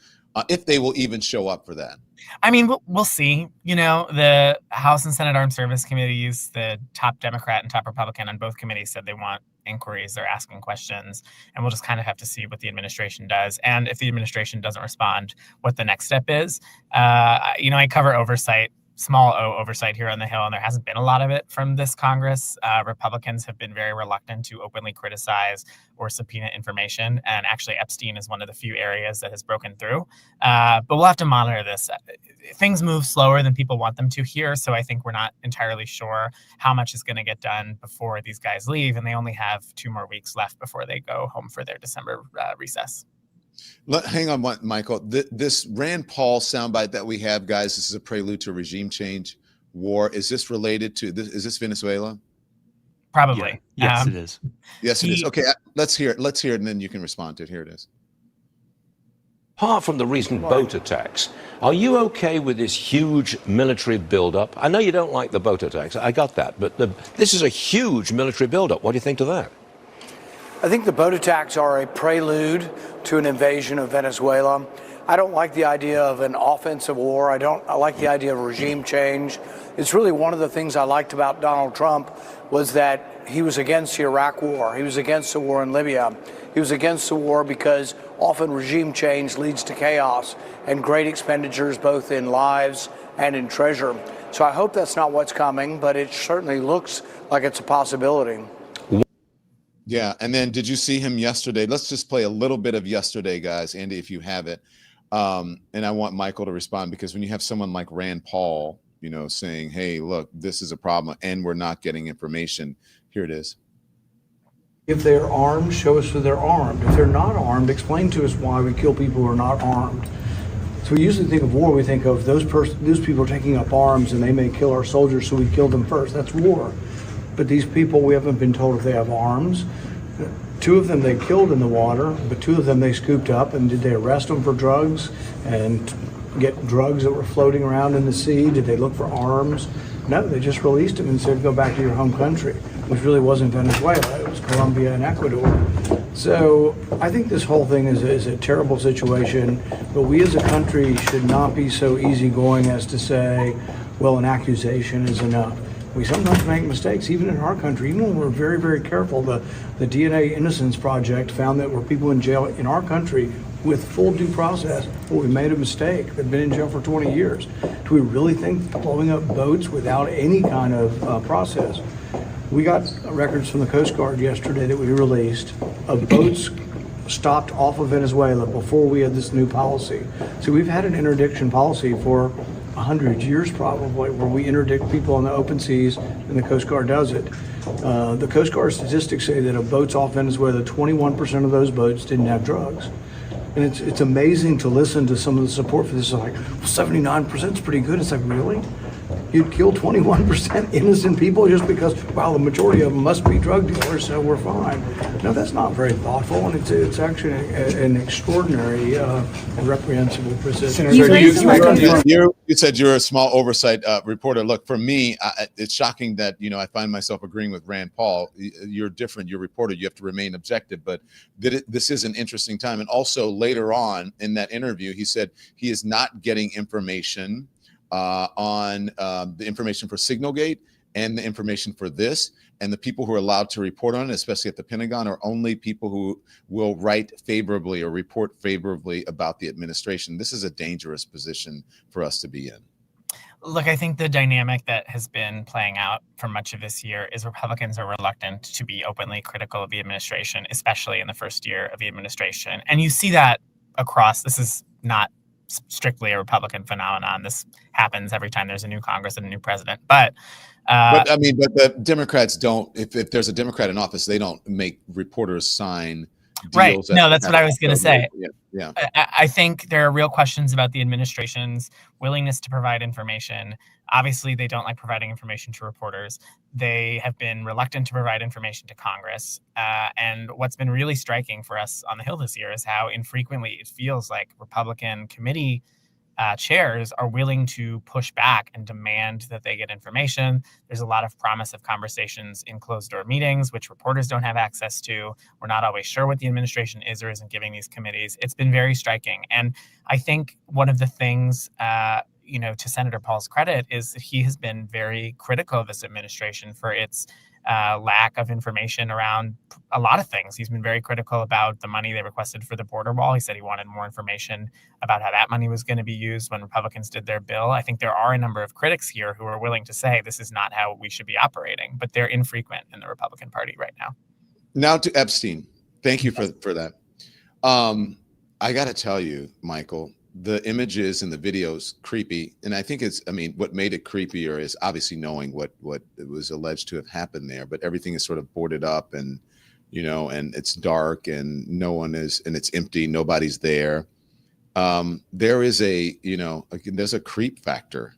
Speaker 1: if they will even show up for that?
Speaker 5: I mean, we'll see. The House and Senate Armed Service Committees, the top Democrat and top Republican on both committees said they want inquiries. They're asking questions, and we'll just kind of have to see what the administration does. And if the administration doesn't respond, what the next step is. I cover oversight, small O oversight here on the Hill, and there hasn't been a lot of it from this Congress. Republicans have been very reluctant to openly criticize or subpoena information. And actually, Epstein is one of the few areas that has broken through. But we'll have to monitor this. Things move slower than people want them to here. So I think we're not entirely sure how much is going to get done before these guys leave. And they only have 2 more weeks left before they go home for their December recess.
Speaker 1: Hang on, Michael. This Rand Paul soundbite that we have, guys, this is a prelude to regime change, war. Is this related to this? Is this Venezuela?
Speaker 5: Probably.
Speaker 2: Yeah. Yes, it is.
Speaker 1: Yes, it is. Okay, let's hear it. Let's hear it, and then you can respond to it. Here it is.
Speaker 6: Apart from the recent boat attacks, are you okay with this huge military buildup? I know you don't like the boat attacks. I got that. But this is a huge military buildup. What do you think to that?
Speaker 7: I think the boat attacks are a prelude to an invasion of Venezuela. I don't like the idea of an offensive war. I like the idea of regime change. It's really one of the things I liked about Donald Trump was that he was against the Iraq war. He was against the war in Libya. He was against the war because often regime change leads to chaos and great expenditures both in lives and in treasure. So I hope that's not what's coming, but it certainly looks like it's a possibility.
Speaker 1: Yeah. And then did you see him yesterday? Let's just play a little bit of yesterday, guys. Andy, if you have it. And I want Michael to respond, because when you have someone like Rand Paul, saying, hey, look, this is a problem and we're not getting information. Here it is.
Speaker 8: If they're armed, show us that they're armed. If they're not armed, explain to us why we kill people who are not armed. So we usually think of war, we think of those people are taking up arms and they may kill our soldiers, so we kill them first. That's war. But these people, we haven't been told if they have arms. 2 of them they killed in the water, but 2 of them they scooped up. And did they arrest them for drugs and get drugs that were floating around in the sea? Did they look for arms? No, they just released them and said, go back to your home country, which really wasn't Venezuela. It was Colombia and Ecuador. So I think this whole thing is a terrible situation, but we as a country should not be so easygoing as to say, well, an accusation is enough. We sometimes make mistakes, even in our country, even when we're very, very careful. The DNA Innocence Project found that there were people in jail in our country with full due process, but we made a mistake. They've been in jail for 20 years. Do we really think blowing up boats without any kind of process? We got records from the Coast Guard yesterday that we released of boats stopped off of Venezuela before we had this new policy. So we've had an interdiction policy for 100 years probably, where we interdict people on the open seas and the Coast Guard does it. The Coast Guard statistics say that of boats off Venezuela, 21% of those boats didn't have drugs. And it's amazing to listen to some of the support for this. It's like, well, 79% is pretty good. It's like, really? You'd kill 21% innocent people just because, well, the majority of them must be drug dealers, so we're fine. No, that's not very thoughtful, and it's actually an extraordinary reprehensible precision.
Speaker 1: You said you're a small oversight reporter. Look, for me, it's shocking that I find myself agreeing with Rand Paul. You're different. You're a reporter. You have to remain objective. But this is an interesting time. And also later on in that interview, he said he is not getting information on the information for Signalgate and the information for this, and the people who are allowed to report on it, especially at the Pentagon, are only people who will write favorably or report favorably about the administration. This is a dangerous position for us to be in.
Speaker 5: Look, I think the dynamic that has been playing out for much of this year is Republicans are reluctant to be openly critical of the administration, especially in the first year of the administration. And you see that across, this is not strictly a Republican phenomenon. This happens every time there's a new Congress and a new president. But
Speaker 1: the Democrats don't. If there's a Democrat in office, they don't make reporters sign deals.
Speaker 5: Right. No, that's what I was going to say.
Speaker 1: Yeah.
Speaker 5: I think there are real questions about the administration's willingness to provide information. Obviously, they don't like providing information to reporters. They have been reluctant to provide information to Congress. And what's been really striking for us on the Hill this year is how infrequently it feels like Republican committee chairs are willing to push back and demand that they get information. There's a lot of promise of conversations in closed door meetings, which reporters don't have access to. We're not always sure what the administration is or isn't giving these committees. It's been very striking. And I think one of the things, to Senator Paul's credit, is that he has been very critical of this administration for its lack of information around a lot of things. He's been very critical about the money they requested for the border wall. He said he wanted more information about how that money was going to be used when Republicans did their bill. I think there are a number of critics here who are willing to say this is not how we should be operating, but they're infrequent in the Republican Party right now. Now
Speaker 1: to Epstein. Thank you for that. I got to tell you, Michael, the images and the videos creepy. And I think what made it creepier is obviously knowing what it was alleged to have happened there, but everything is sort of boarded up and, and it's dark and no one is, and it's empty. Nobody's there. There is there's a creep factor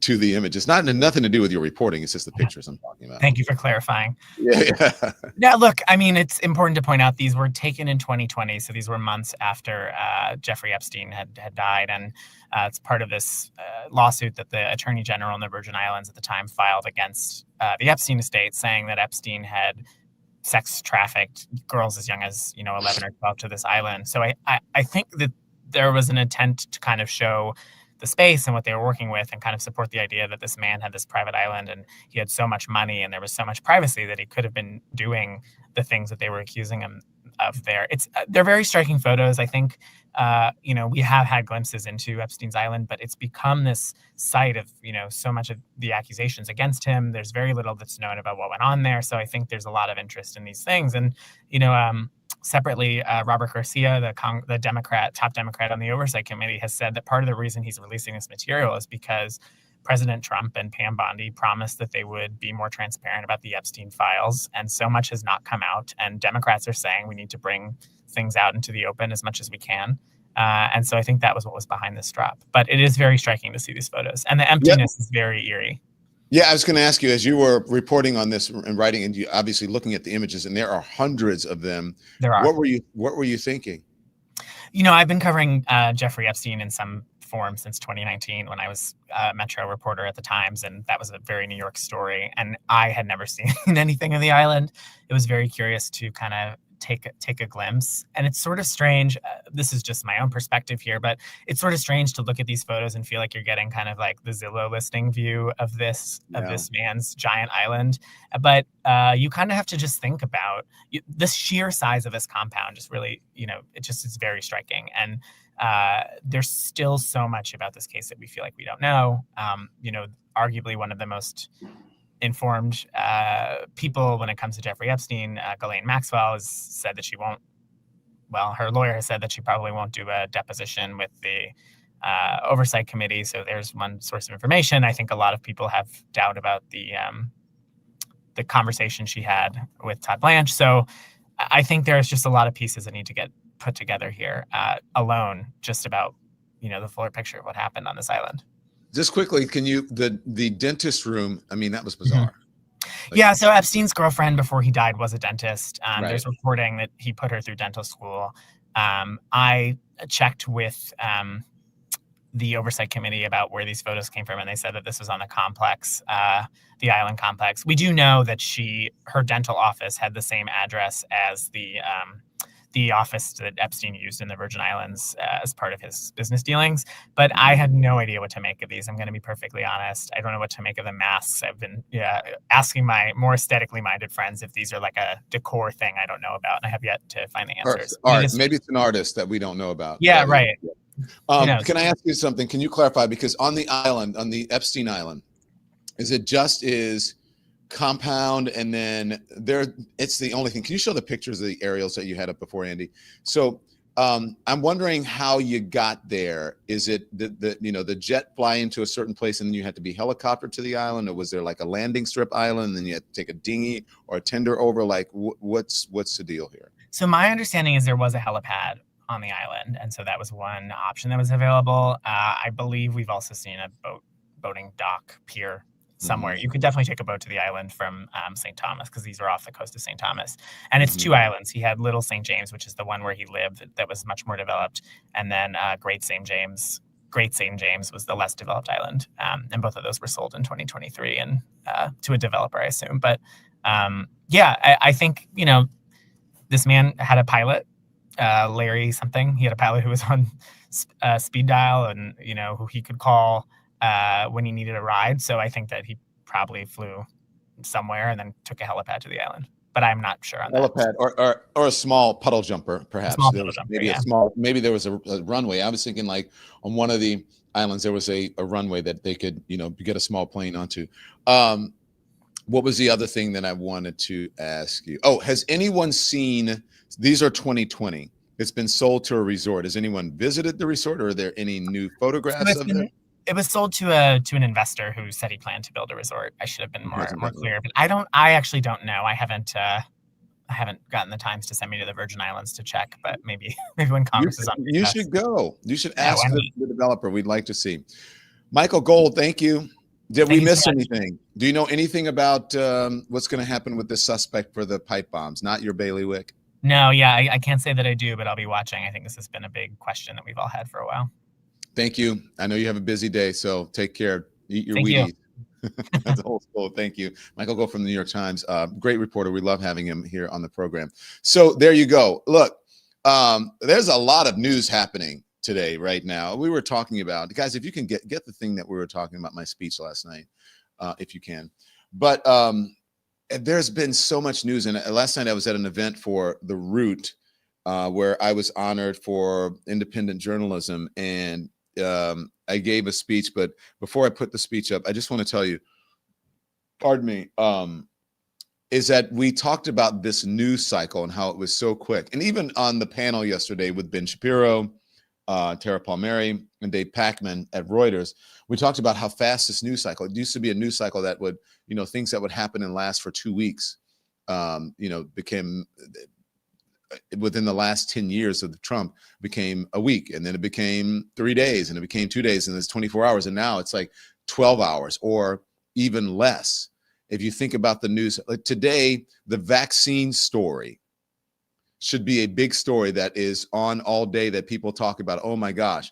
Speaker 1: to the image. It's nothing to do with your reporting. It's just the pictures I'm talking about.
Speaker 5: Thank you for clarifying.
Speaker 1: Yeah.
Speaker 5: Now, look, it's important to point out these were taken in 2020. So these were months after Jeffrey Epstein had died. And it's part of this lawsuit that the Attorney General in the Virgin Islands at the time filed against the Epstein estate, saying that Epstein had sex trafficked girls as young as 11 or 12 to this island. So I think that there was an intent to kind of show the space and what they were working with, and kind of support the idea that this man had this private island and he had so much money and there was so much privacy that he could have been doing the things that they were accusing him of there. They're very striking photos. I think, we have had glimpses into Epstein's Island, but it's become this site of, so much of the accusations against him. There's very little that's known about what went on there. So I think there's a lot of interest in these things. And, separately, Robert Garcia, the top Democrat on the Oversight Committee, has said that part of the reason he's releasing this material is because President Trump and Pam Bondi promised that they would be more transparent about the Epstein files, and so much has not come out. And Democrats are saying we need to bring things out into the open as much as we can. And so I think that was what was behind this drop. But it is very striking to see these photos, and the emptiness is very eerie.
Speaker 1: Yeah, I was going to ask you, as you were reporting on this and writing, and you obviously looking at the images, and there are hundreds of them.
Speaker 5: There are.
Speaker 1: What were you thinking?
Speaker 5: I've been covering Jeffrey Epstein in some form since 2019 when I was a Metro reporter at the Times, and that was a very New York story. And I had never seen anything of the island. It was very curious to kind of take a glimpse. And it's sort of strange. This is just my own perspective here, but it's sort of strange to look at these photos and feel like you're getting kind of like the Zillow listing view of this man's giant island. But you kind of have to just think about the sheer size of this compound. Just really, it's very striking. And there's still so much about this case that we feel like we don't know. Arguably one of the most informed people when it comes to Jeffrey Epstein, Ghislaine Maxwell, has said that her lawyer has said that she probably won't do a deposition with the Oversight Committee. So there's one source of information. I think a lot of people have doubt about the conversation she had with Todd Blanche. So I think there's just a lot of pieces that need to get put together here alone, just about, the fuller picture of what happened on this island.
Speaker 1: Just quickly, can you, the dentist room, I mean, that was bizarre.
Speaker 5: Yeah, so Epstein's girlfriend before he died was a dentist.
Speaker 1: Right.
Speaker 5: There's reporting that he put her through dental school. I checked with the Oversight Committee about where these photos came from, and they said that this was on the complex, the island complex. We do know that her dental office had the same address as the office that Epstein used in the Virgin Islands as part of his business dealings. But I had no idea what to make of these. I'm going to be perfectly honest. I don't know what to make of the masks. I've been asking my more aesthetically minded friends if these are like a decor thing I don't know about, and I have yet to find the answers.
Speaker 1: Maybe it's an artist that we don't know about.
Speaker 5: Yeah, right.
Speaker 1: Can I ask you something? Can you clarify? Because on the island, on the Epstein Island, is it just compound, and then it's the only thing? Can you show the pictures of the aerials that you had up before, Andy? So I'm wondering how you got there. Is it the jet fly into a certain place and then you had to be helicoptered to the island, or was there like a landing strip island and then you had to take a dinghy or a tender over? Like what's the deal here?
Speaker 5: So my understanding is there was a helipad on the island, and so that was one option that was available. I believe we've also seen a boating dock pier somewhere. You could definitely take a boat to the island from St. Thomas, because these are off the coast of St. Thomas. And it's two islands. He had Little St. James, which is the one where he lived that was much more developed. And then Great St. James was the less developed island. And both of those were sold in 2023 and to a developer, I assume. But I think, this man had a pilot, Larry something. He had a pilot who was on speed dial and, who he could call when he needed a ride. So I think that he probably flew somewhere and then took a helipad to the island. But I'm not sure on
Speaker 1: helipad
Speaker 5: that.
Speaker 1: Or a small puddle jumper, perhaps. Maybe there was a runway. I was thinking like on one of the islands there was a runway that they could get a small plane onto. What was the other thing that I wanted to ask you? Oh, has anyone seen? These are 2020. It's been sold to a resort. Has anyone visited the resort, or are there any new photographs of it?
Speaker 5: It was sold to an investor who said he planned to build a resort. I should have been more clear, but I actually don't know. I haven't gotten the Times to send me to the Virgin Islands to check, but maybe when Congress is on.
Speaker 1: You should go. You should ask the developer. We'd like to see. Michael Gold, thank you. Did we miss anything? Do you know anything about what's going to happen with this suspect for the pipe bombs? Not your bailiwick.
Speaker 5: No, I can't say that I do, but I'll be watching. I think this has been a big question that we've all had for a while.
Speaker 1: Thank you. I know you have a busy day, so take care. Eat your
Speaker 5: Thank
Speaker 1: Wheaties.
Speaker 5: You.
Speaker 1: That's old school. Thank you. Michael Go from the New York Times. Great reporter. We love having him here on the program. So there you go. Look, there's a lot of news happening today, right now. We were talking about, guys, if you can get the thing that we were talking about, my speech last night, if you can. But there's been so much news. And last night I was at an event for The Root, where I was honored for independent journalism. And I gave a speech, but before I put the speech up, I just want to tell you, pardon me, is that we talked about this news cycle and how it was so quick. And even on the panel yesterday with Ben Shapiro, Tara Palmieri, and Dave Pachman at Reuters, we talked about how fast this news cycle, it used to be a news cycle that would, things that would happen and last for 2 weeks, became, within the last 10 years of Trump, became a week, and then it became 3 days, and it became 2 days, and it's 24 hours, and now it's like 12 hours or even less. If you think about the news, like today, the vaccine story should be a big story that is on all day that people talk about. Oh my gosh,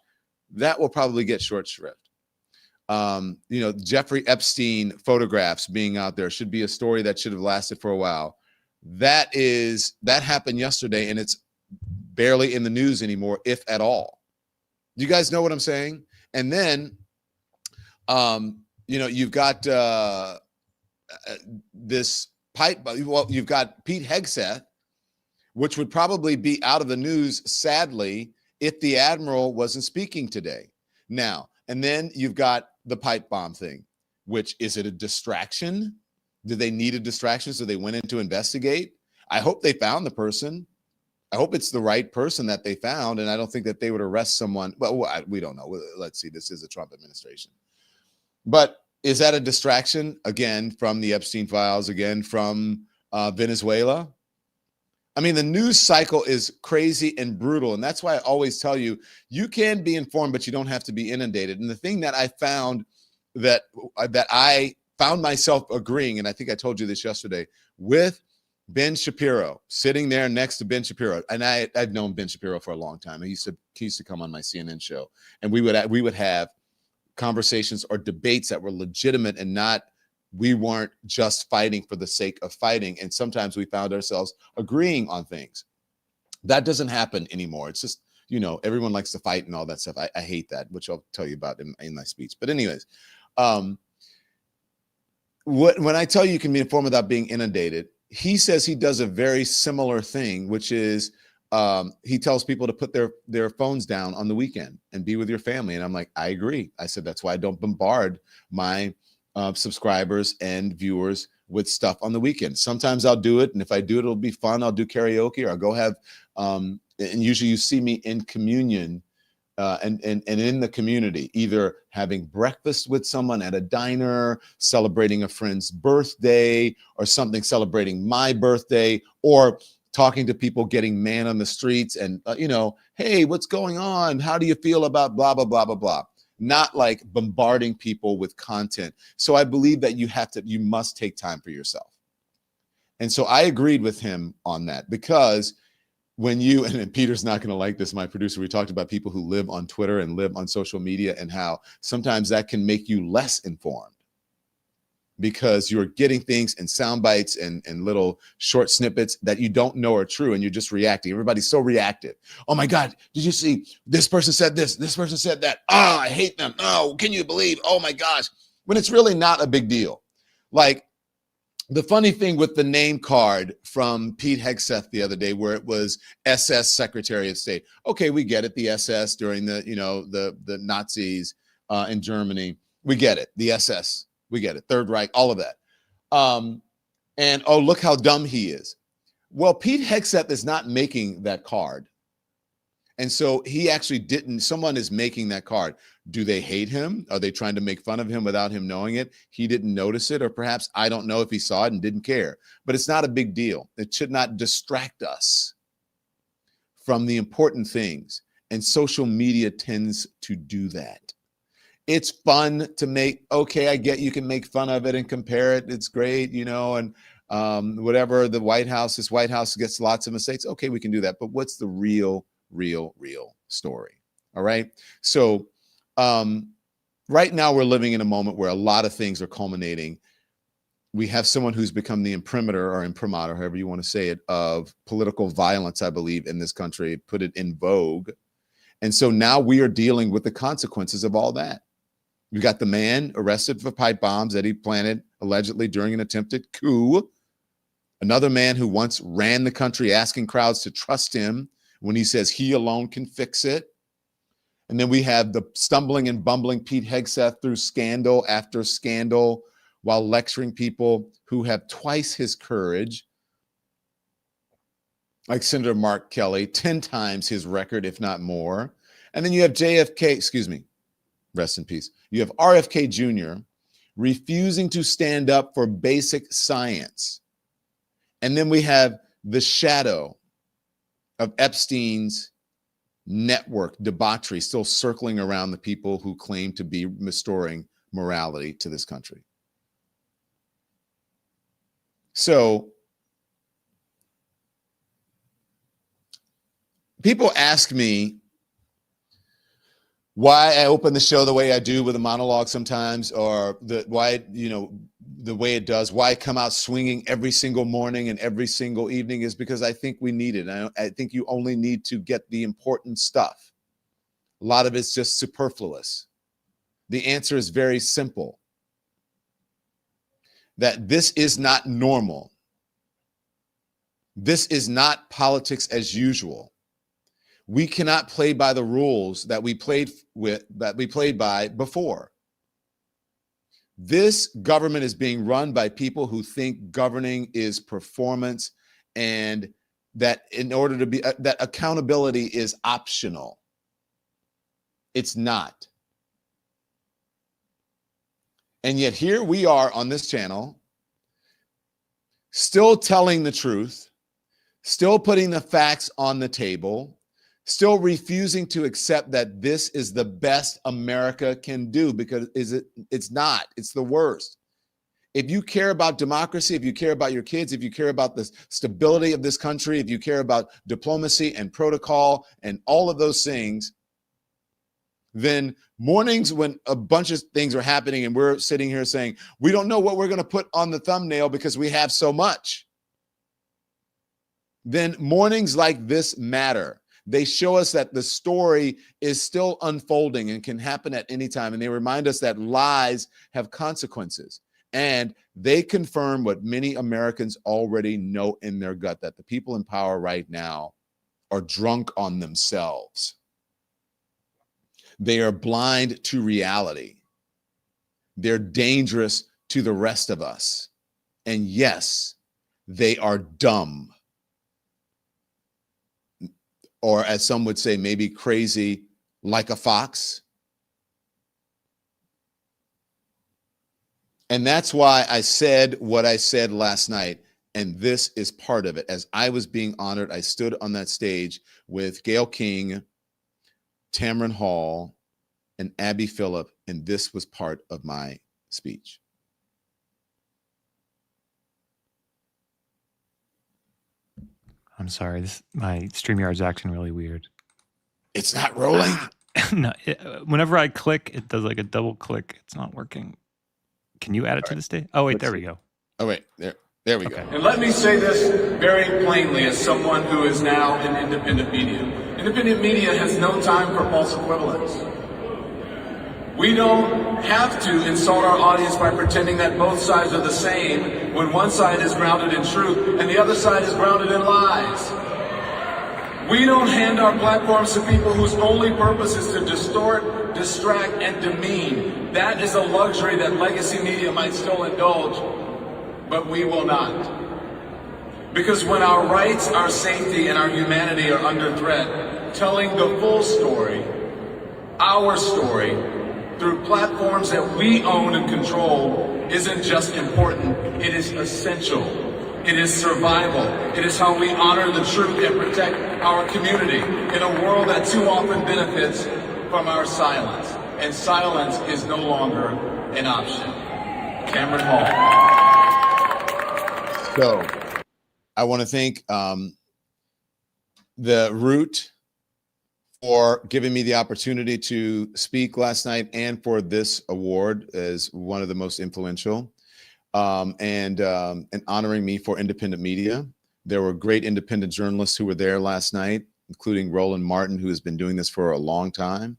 Speaker 1: that will probably get short shrift. Jeffrey Epstein photographs being out there should be a story that should have lasted for a while. That happened yesterday, and it's barely in the news anymore, if at all. Do you guys know what I'm saying? And then, you've got this pipe. Well, you've got Pete Hegseth, which would probably be out of the news, sadly, if the admiral wasn't speaking today. Now, and then you've got the pipe bomb thing, which, is it a distraction? Did they need a distraction so they went in to investigate? I hope they found the person. I hope it's the right person that they found, and I don't think that they would arrest someone. Well, we don't know. Let's see. This is a Trump administration. But is that a distraction, again, from the Epstein files, again, from Venezuela? I mean, the news cycle is crazy and brutal, and that's why I always tell you, you can be informed, but you don't have to be inundated. And the thing that I found that I found myself agreeing, and I think I told you this yesterday, with Ben Shapiro, sitting there next to Ben Shapiro. And I've known Ben Shapiro for a long time. He used to come on my CNN show, and we would have conversations or debates that were legitimate and we weren't just fighting for the sake of fighting. And sometimes we found ourselves agreeing on things. That doesn't happen anymore. It's just, everyone likes to fight and all that stuff. I hate that, which I'll tell you about in my speech. But anyways, when I tell you can be informed without being inundated, he says he does a very similar thing, which is he tells people to put their phones down on the weekend and be with your family. And I'm like, I agree. I said, that's why I don't bombard my subscribers and viewers with stuff on the weekend. Sometimes I'll do it. And if I do it, it'll be fun. I'll do karaoke, or I'll go have, and usually you see me in communion and in the community, either having breakfast with someone at a diner, celebrating a friend's birthday or something, celebrating my birthday, or talking to people, getting man on the streets and, hey, what's going on? How do you feel about blah, blah, blah, blah, blah. Not like bombarding people with content. So I believe that you must take time for yourself. And so I agreed with him on that, because when and Peter's not going to like this, my producer, we talked about people who live on Twitter and live on social media, and how sometimes that can make you less informed, because you're getting things in sound bites and little short snippets that you don't know are true, and you're just reacting. Everybody's so reactive. Oh my God, did you see this person said this person said that? Oh, I hate them. Oh, can you believe? Oh my gosh. When it's really not a big deal. Like the funny thing with the name card from Pete Hegseth the other day, where it was SS Secretary of State. Okay, we get it. The SS during the Nazis in Germany. We get it. The SS. We get it. Third Reich, all of that. And oh, look how dumb he is. Well, Pete Hegseth is not making that card. And so he actually didn't, someone is making that card. Do they hate him? Are they trying to make fun of him without him knowing it? He didn't notice it, or perhaps, I don't know if he saw it and didn't care. But it's not a big deal. It should not distract us from the important things. And social media tends to do that. It's fun to make, okay, I get you can make fun of it and compare it. It's great, and whatever, the White House gets lots of mistakes. Okay, we can do that. But what's the real story? All right. So right now we're living in a moment where a lot of things are culminating. We have someone who's become the imprimatur or imprimatur, however you want to say it, of political violence, I believe, in this country, put it in vogue. And so now we are dealing with the consequences of all that. You got the man arrested for pipe bombs that he planted allegedly during an attempted coup. Another man who once ran the country asking crowds to trust him when he says he alone can fix it. And then we have the stumbling and bumbling Pete Hegseth through scandal after scandal while lecturing people who have twice his courage, like Senator Mark Kelly, 10 times his record, if not more. And then you have rest in peace. You have RFK Jr. refusing to stand up for basic science. And then we have the shadow of Epstein's network debauchery still circling around the people who claim to be restoring morality to this country. So people ask me why I open the show the way I do with a monologue sometimes, or the way it does, why I come out swinging every single morning and every single evening is because I think we need it. I think you only need to get the important stuff. A lot of it's just superfluous. The answer is very simple. That this is not normal. This is not politics as usual. We cannot play by the rules that we played by before. This government is being run by people who think governing is performance, and that in order to be that accountability is optional. It's not. And yet here we are on this channel, still telling the truth, still putting the facts on the table, still refusing to accept that this is the best America can do, because it's not. It's the worst. If you care about democracy, if you care about your kids, if you care about the stability of this country, if you care about diplomacy and protocol and all of those things, then mornings when a bunch of things are happening and we're sitting here saying, we don't know what we're going to put on the thumbnail because we have so much, then mornings like this matter. They show us that the story is still unfolding and can happen at any time. And they remind us that lies have consequences. And they confirm what many Americans already know in their gut, that the people in power right now are drunk on themselves. They are blind to reality. They're dangerous to the rest of us. And yes, they are dumb. Or as some would say, maybe crazy like a fox. And that's why I said what I said last night. And this is part of it. As I was being honored, I stood on that stage with Gayle King, Tamron Hall, and Abby Phillip, and this was part of my speech.
Speaker 2: I'm sorry. My StreamYard's acting really weird.
Speaker 1: It's not rolling?
Speaker 2: No, whenever I click, it does like a double click. It's not working. Can you add it to the stage? Oh, wait, there we go.
Speaker 1: Oh, wait, there we go.
Speaker 9: And let me say this very plainly as someone who is now in independent media. Independent media has no time for false equivalence. We don't have to insult our audience by pretending that both sides are the same when one side is grounded in truth and the other side is grounded in lies. We don't hand our platforms to people whose only purpose is to distort, distract, and demean. That is a luxury that legacy media might still indulge, but we will not. Because when our rights, our safety, and our humanity are under threat, telling the full story, our story, through platforms that we own and control isn't just important, it is essential. It is survival. It is how we honor the truth and protect our community in a world that too often benefits from our silence. And silence is no longer an option. Tamron Hall.
Speaker 1: So I want to thank the Root for giving me the opportunity to speak last night and for this award as one of the most influential, and honoring me for independent media. There were great independent journalists who were there last night, including Roland Martin, who has been doing this for a long time,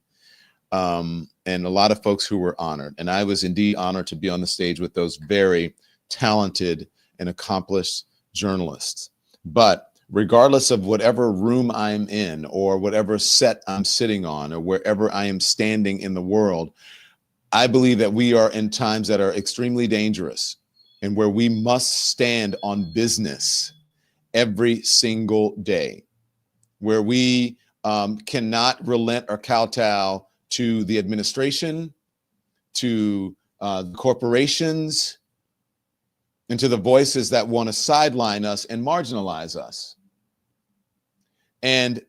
Speaker 1: and a lot of folks who were honored. And I was indeed honored to be on the stage with those very talented and accomplished journalists. But regardless of whatever room I'm in or whatever set I'm sitting on or wherever I am standing in the world, I believe that we are in times that are extremely dangerous and where we must stand on business every single day, where we cannot relent or kowtow to the administration, to the corporations, and to the voices that want to sideline us and marginalize us. And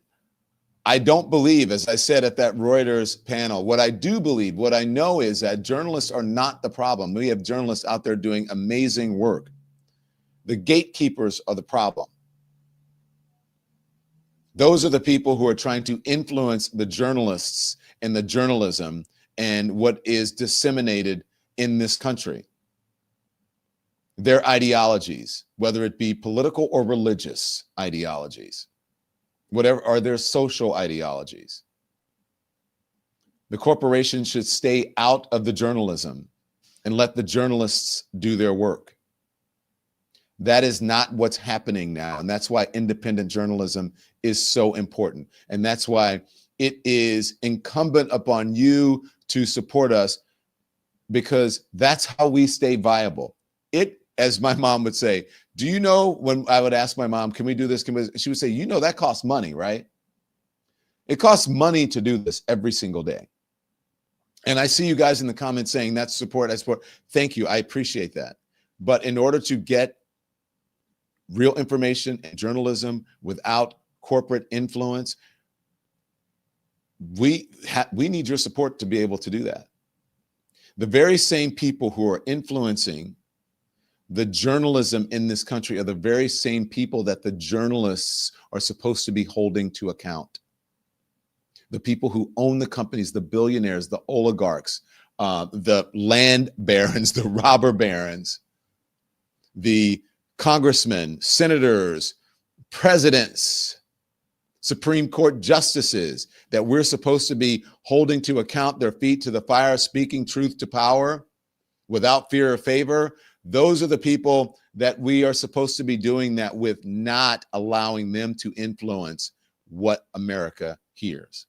Speaker 1: I don't believe, as I said at that Reuters panel, what I do believe, what I know is that journalists are not the problem. We have journalists out there doing amazing work. The gatekeepers are the problem. Those are the people who are trying to influence the journalists and the journalism and what is disseminated in this country. Their ideologies, whether it be political or religious ideologies, whatever are their social ideologies. The corporation should stay out of the journalism and let the journalists do their work. That is not what's happening now. And that's why independent journalism is so important. And that's why it is incumbent upon you to support us, because that's how we stay viable. It, as my mom would say, do you know, when I would ask my mom, can we do this? She would say, you know, that costs money, right? It costs money to do this every single day. And I see you guys in the comments saying that's support, I support. Thank you. I appreciate that. But in order to get real information and journalism without corporate influence, we need your support to be able to do that. The very same people who are influencing the journalism in this country are the very same people that the journalists are supposed to be holding to account. The people who own the companies, the billionaires, the oligarchs, the land barons, the robber barons, the congressmen, senators, presidents, Supreme Court justices that we're supposed to be holding to account, their feet to the fire, speaking truth to power without fear or favor. Those are the people that we are supposed to be doing that with, not allowing them to influence what America hears.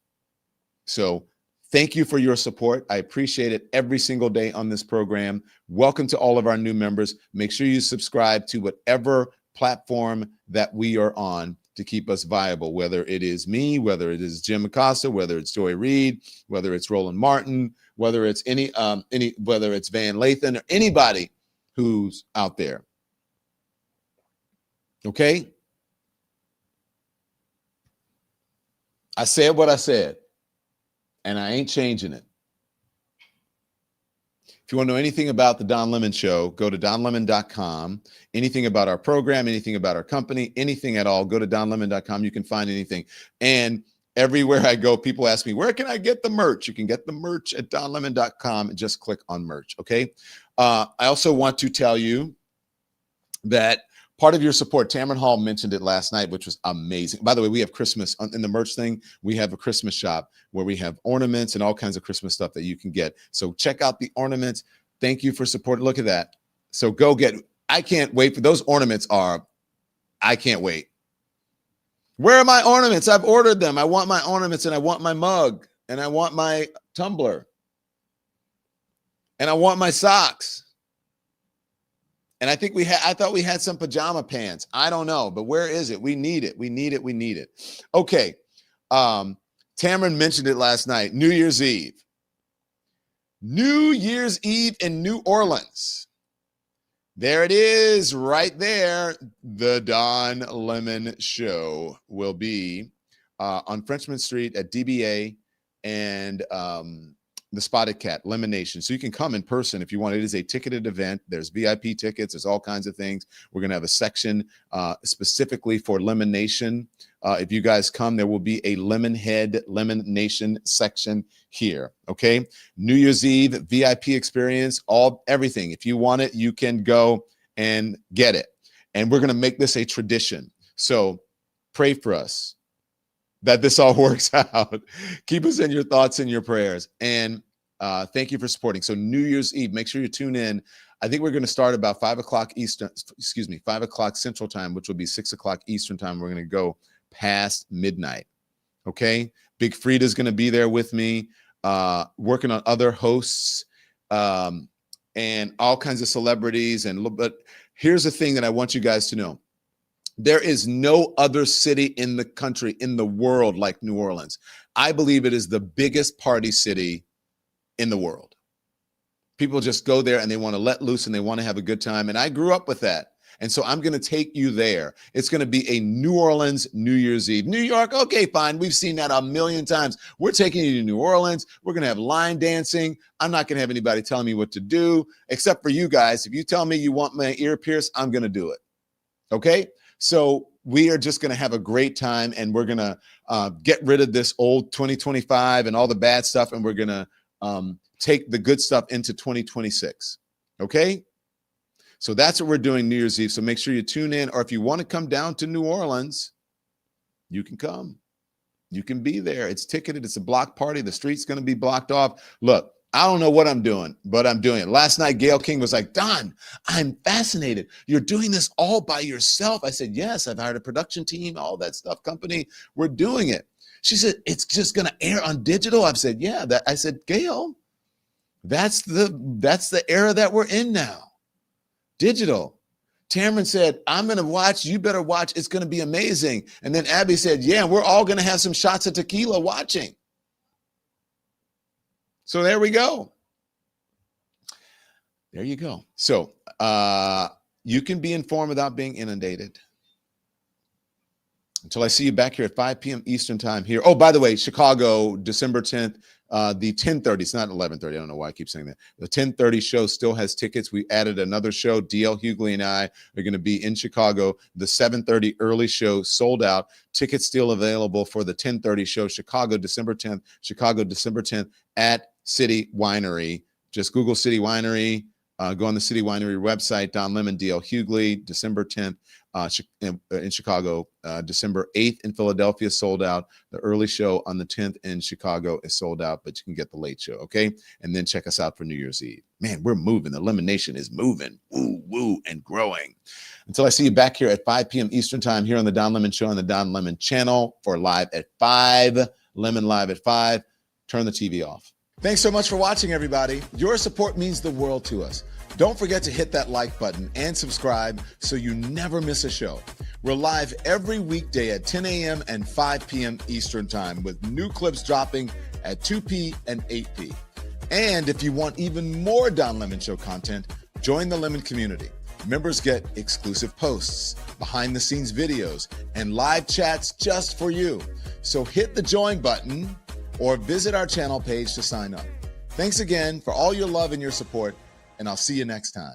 Speaker 1: So thank you for your support. I appreciate it every single day on this program. Welcome to all of our new members. Make sure you subscribe to whatever platform that we are on to keep us viable, whether it is me, whether it is Jim Acosta, whether it's Joy Reid, whether it's Roland Martin, whether it's whether it's Van Lathan or anybody who's out there. Okay? I said what I said, and I ain't changing it. If you want to know anything about the Don Lemon Show, go to donlemon.com. Anything about our program, anything about our company, anything at all, go to donlemon.com. You can find anything. And everywhere I go, people ask me, where can I get the merch? You can get the merch at donlemon.com and just click on merch, okay? I also want to tell you that part of your support, Tamron Hall mentioned it last night, which was amazing. By the way, we have Christmas in the merch thing. We have a Christmas shop where we have ornaments and all kinds of Christmas stuff that you can get. So check out the ornaments. Thank you for supporting. Look at that. So go get, I can't wait for those ornaments I can't wait. Where are my ornaments? I've ordered them. I want my ornaments, and I want my mug, and I want my tumbler, and I want my socks. And I think I thought we had some pajama pants. I don't know, but where is it? We need it. We need it. We need it. Okay. Tamron mentioned it last night. New Year's Eve. New Year's Eve in New Orleans. There it is right there. The Don Lemon Show will be on Frenchman Street at DBA and the Spotted Cat, Lemon Nation. So you can come in person if you want. It is a ticketed event. There's VIP tickets. There's all kinds of things. We're going to have a section specifically for Lemon Nation. If you guys come, there will be a Lemonhead Lemon Nation section here. Okay. New Year's Eve, VIP experience, everything. If you want it, you can go and get it. And we're going to make this a tradition. So pray for us that this all works out. Keep us in your thoughts and your prayers. And thank you for supporting. So New Year's Eve, make sure you tune in. I think we're going to start about 5 o'clock Central Time, which will be 6 o'clock Eastern Time. We're going to go past midnight. Okay. Big Frida's going to be there with me, working on other hosts and all kinds of celebrities. But here's the thing that I want you guys to know. There is no other city in the country, in the world, like New Orleans. I believe it is the biggest party city in the world. People just go there and they want to let loose and they want to have a good time. And I grew up with that. And so I'm going to take you there. It's going to be a New Orleans New Year's Eve. New York, okay, fine. We've seen that a million times. We're taking you to New Orleans. We're going to have line dancing. I'm not going to have anybody telling me what to do, except for you guys. If you tell me you want my ear pierced, I'm going to do it. Okay? So we are just going to have a great time, and we're going to get rid of this old 2025 and all the bad stuff, and we're going to take the good stuff into 2026. Okay? So that's what we're doing New Year's Eve. So make sure you tune in, or if you want to come down to New Orleans, you can come. You can be there. It's ticketed. It's a block party. The street's going to be blocked off. Look, I don't know what I'm doing, but I'm doing it. Last night, Gayle King was like, Don, I'm fascinated. You're doing this all by yourself. I said, yes, I've hired a production team, all that stuff, company. We're doing it. She said, it's just going to air on digital. I've said, yeah. I said, Gayle, that's the era that we're in now. Digital. Tamron said, I'm going to watch. You better watch. It's going to be amazing. And then Abby said, yeah, we're all going to have some shots of tequila watching. So there we go. There you go. So you can be informed without being inundated. Until I see you back here at 5 p.m. Eastern Time here. Oh, by the way, Chicago, December 10th, the 10:30. It's not 11:30. I don't know why I keep saying that. The 10:30 show still has tickets. We added another show. DL Hughley and I are going to be in Chicago. The 7:30 early show sold out. Tickets still available for the 10:30 show. Chicago, December 10th. Chicago, December 10th at City Winery. Just Google City Winery. Go on the City Winery website. Don Lemon, DL Hughley, December 10th in Chicago. December 8th in Philadelphia, sold out. The early show on the 10th in Chicago is sold out, but you can get the late show, okay? And then check us out for New Year's Eve. Man, we're moving. The Lemon Nation is moving. Woo, woo, and growing. Until I see you back here at 5 p.m. Eastern Time here on the Don Lemon Show on the Don Lemon channel for Live at 5. Lemon Live at 5. Turn the TV off. Thanks so much for watching, everybody. Your support means the world to us. Don't forget to hit that like button and subscribe so you never miss a show. We're live every weekday at 10 a.m. and 5 p.m. Eastern Time with new clips dropping at 2 p. and 8 p. And if you want even more Don Lemon Show content, join the Lemon community. Members get exclusive posts, behind-the-scenes videos, and live chats just for you. So hit the join button or visit our channel page to sign up. Thanks again for all your love and your support, and I'll see you next time.